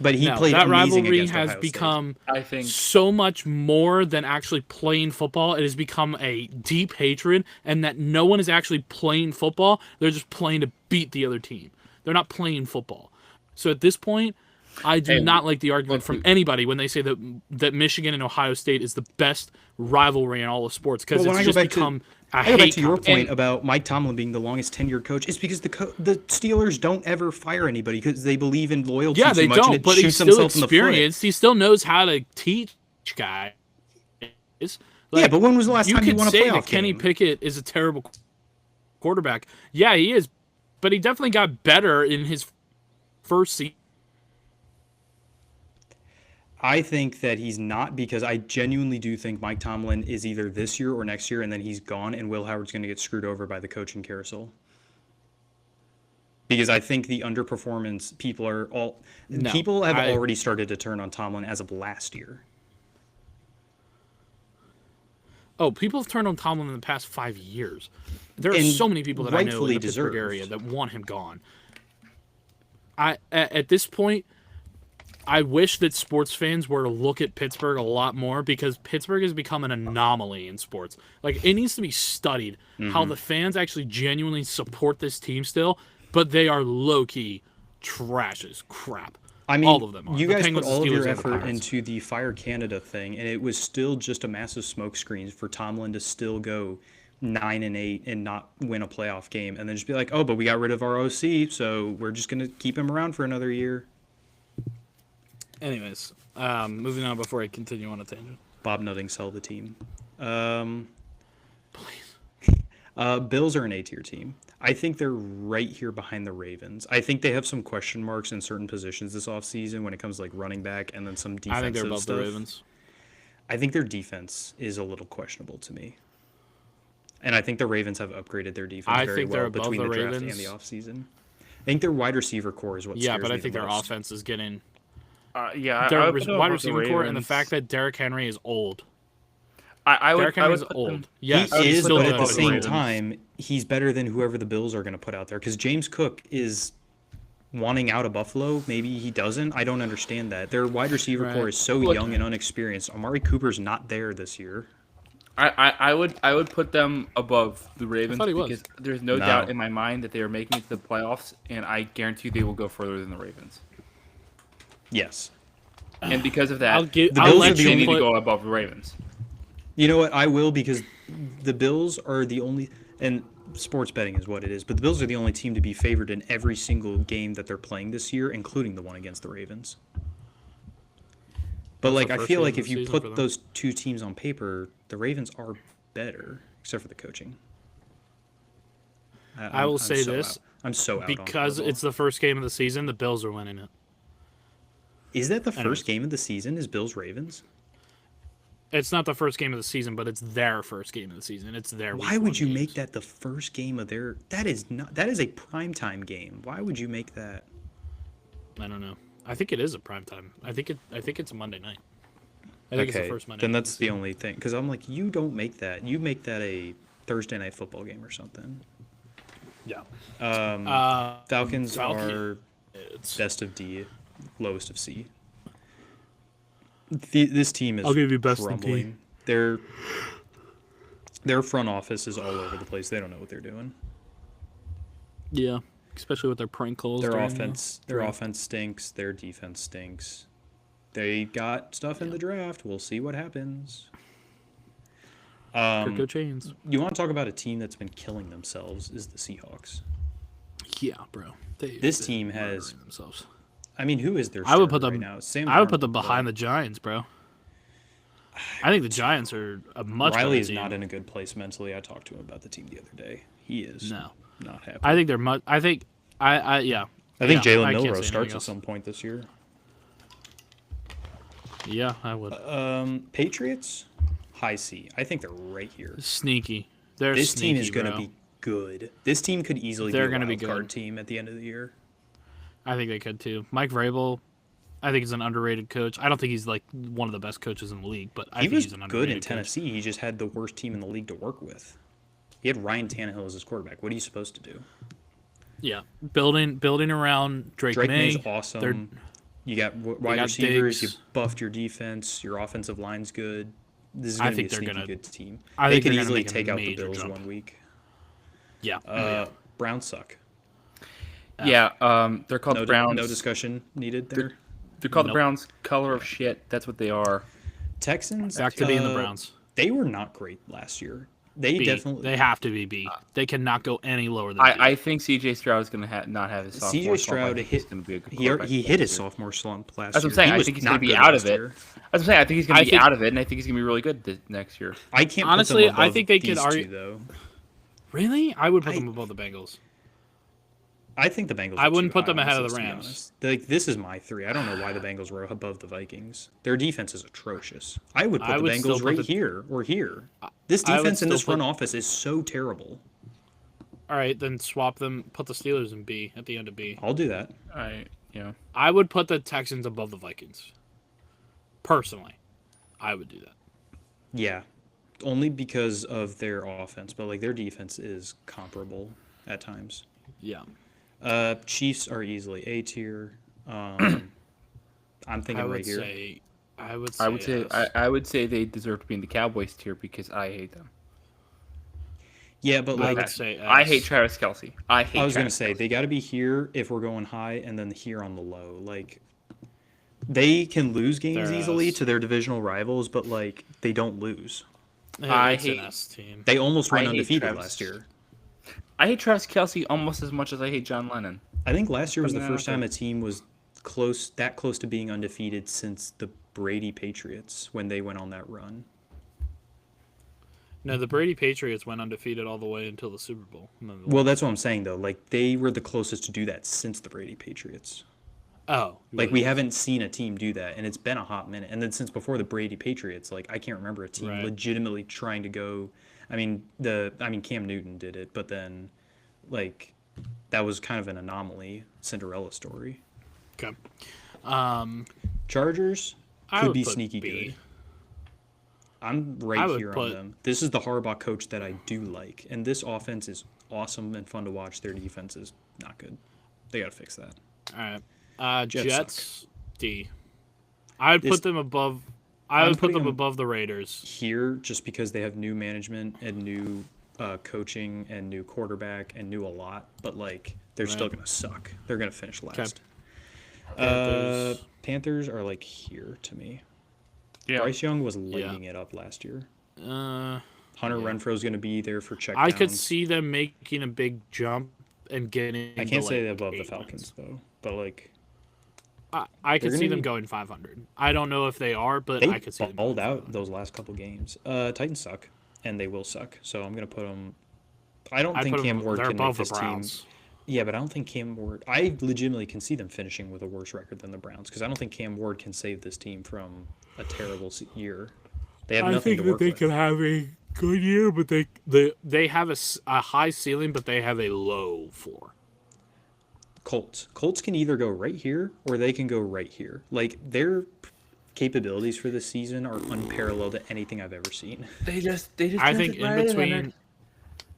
But he No, played that amazing rivalry against has Ohio State. become I think so much more than actually playing football. It has become a deep hatred, and that no one is actually playing football. They're just playing to beat the other team. They're not playing football. So at this point, I do Hey, not like the argument from anybody when they say that Michigan and Ohio State is the best rivalry in all of sports, because Well, when it's I go just back to- become a I go back hate to your competition. point about Mike Tomlin being the longest tenured coach. It's because the Steelers don't ever fire anybody because they believe in loyalty Yeah, too they much, and don't, it but he's shoots still himself in the foot. experienced. He still knows how to teach guys. Yeah, but when was the last You time you could won a say playoff that Kenny game? Pickett is a terrible quarterback. Yeah, he is, but he definitely got better in his first season. I think that he's not, because I genuinely do think Mike Tomlin is either this year or next year, and then he's gone, and Will Howard's going to get screwed over by the coaching carousel. Because I think the underperformance people have already started to turn on Tomlin as of last year. Oh, people have turned on Tomlin in the past 5 years. There are And so many people that I know in rightfully the Pittsburgh deserved. area that want him gone. At this point, I wish that sports fans were to look at Pittsburgh a lot more, because Pittsburgh has become an anomaly in sports. Like, it needs to be studied how the fans actually genuinely support this team still, but they are low-key trash as crap. I mean, all of them are. you The guys put Penguins, the all of Steelers, your and the effort Pirates. into the Fire Canada thing, and it was still just a massive smokescreen for Tomlin to still go 9-8 and not win a playoff game, and then just be like, "Oh, but we got rid of our OC, so we're just gonna keep him around for another year." Anyways, moving on before I continue on a tangent. Bob Nutting sell the team. Please. Bills are an A-tier team. I think they're right here behind the Ravens. I think they have some question marks in certain positions this offseason when it comes to like running back and then some defensive I think they're above stuff. the Ravens. I think their defense is a little questionable to me. And I think the Ravens have upgraded their defense I very think they're well above between the the draft Ravens. and the offseason. I think their wide receiver core is what Yeah, scares but I me think the their most. offense is getting yeah, their I would put them wide above the receiver core, and the Ravens. fact that Derrick Henry is old. I would, Derrick I Henry would is put old. them- Yes, He he's is, still but at above the the same Ravens. time, he's better than whoever the Bills are going to put out there. Because James Cook is wanting out of Buffalo. Maybe he doesn't. I don't understand that. Their wide receiver Right. core is so Look- young and unexperienced. Amari Cooper's not there this year. I would put them above the Ravens thought he was. because there's no No. doubt in my mind that they are making it to the playoffs, and I guarantee they will go further than the Ravens. Yes. And because of that, I'll give. The I'll Bills are let the they you need to put. go above the Ravens. You know what? I will, because the Bills are the only, and sports betting is what it is. But the Bills are the only team to be favored in every single game that they're playing this year, including the one against the Ravens. But That's like the I first feel game like of if the you season for put them. those two teams on paper, the Ravens are better, except for the coaching. I will say so this, out. I'm so out because on it's the first game of the season, the Bills are winning it. Is that the first Anyways. game of the season? Is Bills Ravens? It's not the first game of the season, but it's their first game of the season. It's their Why week would one you games. make that the first game of their? That is not. That is a primetime game. Why would you make that? I don't know. I think it is a prime time. I think it's a Monday night. I think it's the first Monday. Then night of that's the the only thing. Because I'm like, you don't make that. You make that a Thursday night football game or something. season. Falcons Falcon- are It's, best of D, lowest of C. This team is I'll give you best of D. crumbling. Their front office is all over the place. They don't know what they're doing. yeah, especially with their prank calls. Their during offense stinks. Their defense stinks. They got stuff in the draft. We'll see what happens. Crypto chains. You want to talk about a team that's been killing themselves is the Seahawks. Yeah, bro. This team has. themselves. I mean, who is their I would put starter them. right now? Sam I would put Darnold, them behind but the Giants, bro. I think the Giants are a much Riley better is team. not in a good place mentally. I talked to him about the team the other day. He is No. not happy. I think they're much. I think. Yeah. I think Yeah, Jalen I can't Milrow say starts anything at else. some point this year. Yeah, I would. Patriots, high C. I think they're right here. Sneaky. They're This sneaky, team is going to bro. be good. This team could easily They're be a gonna be wild card good. team at the end of the year. I think they could too. Mike Vrabel, I think he's an underrated coach. I don't think he's like one of the best coaches in the league, but I He think was he's an good underrated in coach. Tennessee. He just had the worst team in the league to work with. He had Ryan Tannehill as his quarterback. What are you supposed to do? Yeah, building around Drake, Drake May. May's awesome. They're- You got wide got receivers. You Diggs. buffed your defense. Your offensive line's good. This is I going to be think a they're sneaky gonna- good team. I They think could they're gonna easily make a take out the major Bills jump. 1 week. Yeah. Browns suck. Yeah, they're called No, the Browns. no discussion needed there. They're called Nope. the Browns. Color of shit. That's what they are. Texans. Back to being the Browns. They were not great last year. They B. definitely. They have to be B. They cannot go any lower than B. I think C.J. Stroud is going to not have his sophomore CJ slump. I Stroud think hit. he's gonna be a good He quarterback hit next his year. sophomore slump last That's year. what I'm saying. He I was think he's not going to be good out last of it. year. That's what I'm saying. I think he's going I to be think- out of it, and I think he's going to be really good next year. I can't. Honestly, put them I above think they could these argue- two, though. Really? I would put I- them above the Bengals. I think the Bengals. I are wouldn't too put them high ahead on of this the list, to be Rams. honest. Like this is my 3. I don't know why the Bengals were above the Vikings. Their defense is atrocious. I would put I the would still Bengals put right the- here or here. This I would defense in still this front put- office is so terrible. All right, then swap them. Put the Steelers in B at the end of B. I'll do that. I would put the Texans above the Vikings. Personally, I would do that. Yeah, only because of their offense, but like their defense is comparable at times. Yeah. Chiefs are easily A tier. I'm thinking I would right here. say. I would say. I would say yes. I would say they deserve to be in the Cowboys tier because I hate them. Yeah, but I like would say. I S. hate Travis Kelce. I hate. I was gonna Travis say Kelce. they got to be here if we're going high, and then here on the low. Like they can lose games They're easily us. to their divisional rivals, but like they don't lose. Yeah, I it's an hate- S team. They almost I went hate undefeated Travis. last year. I hate Travis Kelce almost as much as I hate John Lennon. I think last year was the Putting that first out time there. a team was that close to being undefeated since the Brady Patriots when they went on that run. No, the Brady Patriots went undefeated all the way until the Super Bowl. And then Well, that's what I'm saying though. Like they were the closest to do that since the Brady Patriots. oh, Like we haven't seen a team do that, and it's been a hot minute. And then since before the Brady Patriots, like I can't remember a team Right. legitimately trying to go. I mean Cam Newton did it, but then like that was kind of an anomaly, Cinderella story. Okay. Chargers I could would be put sneaky B. good. I'm I right would here on put- them. This is the Harbaugh coach that I do like, and this offense is awesome and fun to watch. Their defense is not good. They got to fix that. All right. Jets Jets D. I would This- put them above. I I'm would put putting them them- above the Raiders. Here, just because they have new management and new coaching and new quarterback and new a lot, but like they're still Right. gonna suck. They're gonna finish last. Panthers. Panthers are like here to me. Yeah. Bryce Young was lighting it up last year. Hunter Yeah. Renfro's going to be there for checkdowns. I could see them making a big jump and getting. I can't say like, above the 8 Falcons wins. though, but like I could They're see gonna them be- going 500. I don't know if they are, but they I could see them balled going out 500. those last couple games. Titans suck, and they will suck. So I'm going to put them. I don't I think put Cam them. Ward They're can make above the this team. Browns. Yeah, but I don't think Cam Ward. I legitimately can see them finishing with a worse record than the Browns because I don't think Cam Ward can save this team from a terrible year. They have nothing to work with. have a good year, but they have a high ceiling, but they have a low floor. Colts can either go right here or they can go right here. Like their capabilities for this season are unparalleled to anything I've ever seen. They just. I think drafted in Brayden. between.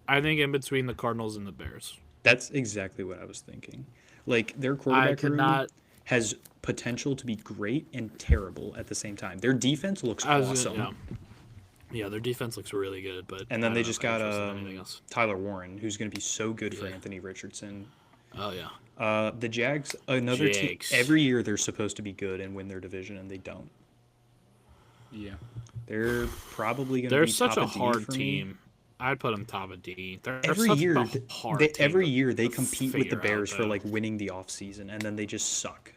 I think in between the Cardinals and the Bears. That's exactly what I was thinking. Like their I quarterback could room not. has potential to be great and terrible at the same time. Their defense looks I was awesome. gonna- yeah, their defense looks really good, but And I then they don't just know if I got trust in anything else. Tyler Warren, who's going to be so good for Yeah. Anthony Richardson. Oh yeah, The Jags, another team. Jags. Every year they're supposed to be good and win their division, and they don't. Yeah. They're probably going to they're be such top a of D hard for me. team. I'd put them top of D. They're Every such year, a hard team every to- year they to compete with the figure out, Bears for though. like winning the offseason, and then they just suck.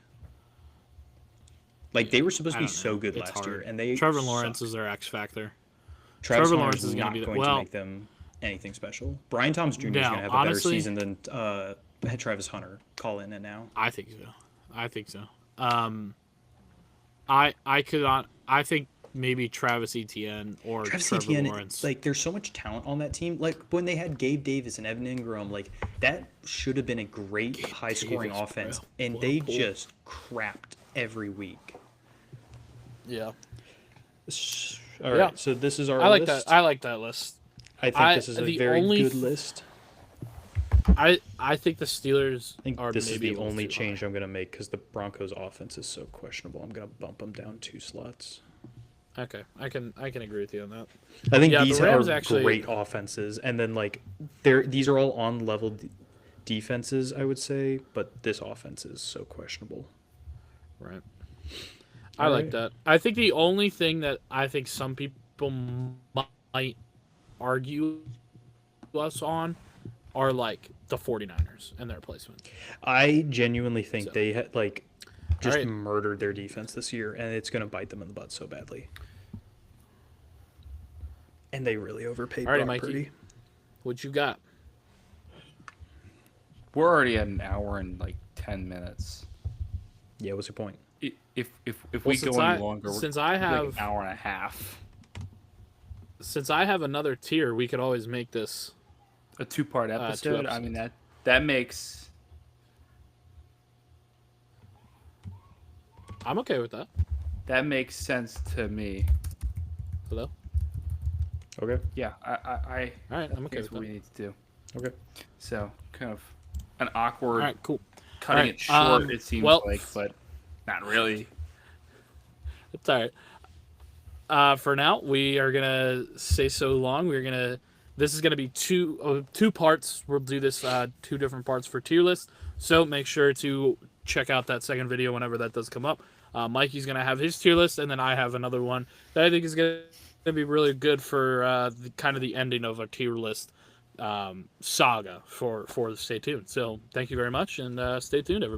Like they were supposed to I be don't so know. good It's last year, hard. and they Trevor Lawrence suck. is their X factor. Travis Trevor Lawrence Lawrence is not gonna be the- going well- to make them anything special. Brian Thomas Jr. is No, going to have a honestly- better season than Travis Hunter. Call in it now. I think so. I think so. I think maybe Travis Etienne or Travis Trevor Etienne, Lawrence. like there's so much talent on that team. Like when they had Gabe Davis and Evan Ingram, like that should have been a great high-scoring Davis, offense, bro. and What a they pull. just crapped every week. yeah, All right, Yeah. so this is our I like list. that. I like that list. I think this is a the very only good th- list. I think the Steelers I think are this is maybe the a little only too change high. I'm going to make because the Broncos' offense is so questionable. I'm going to bump them down 2 slots. Okay, I can agree with you on that. I think Yeah, the these Rams are actually- great offenses, and then like these are all on level defenses, I would say, but this offense is so questionable. Right. I like Alright. that. I think the only thing that I think some people might argue us on are like the 49ers and their placement. I genuinely think So- they had like just Alright. murdered their defense this year, and it's going to bite them in the butt so badly. And they really overpaid Alrighty, Brock Mikey. Purdy. What you got? We're already at an hour and like 10 minutes. Yeah, what's your point? If Well, we since go I- any longer, since we're I like have- an hour and a half. Since I have another tier, we could always make this. A 2-part episode. I episodes. mean that makes I'm okay with sense to me. Hello. Okay. Yeah, I All right, I'm okay that's with what that. we need to do. Okay. So kind of an awkward All right, cool. cutting Alright, it short. It seems well- like, but not really. It's all right. For now, we are gonna say so long. This is gonna be two parts. We'll do this 2 different parts for tier list. So make sure to check out that second video whenever that does come up. Mikey's gonna have his tier list, and then I have another one that I think is gonna be really good for the ending of a tier list saga for stay tuned. So thank you very much, and stay tuned, everybody.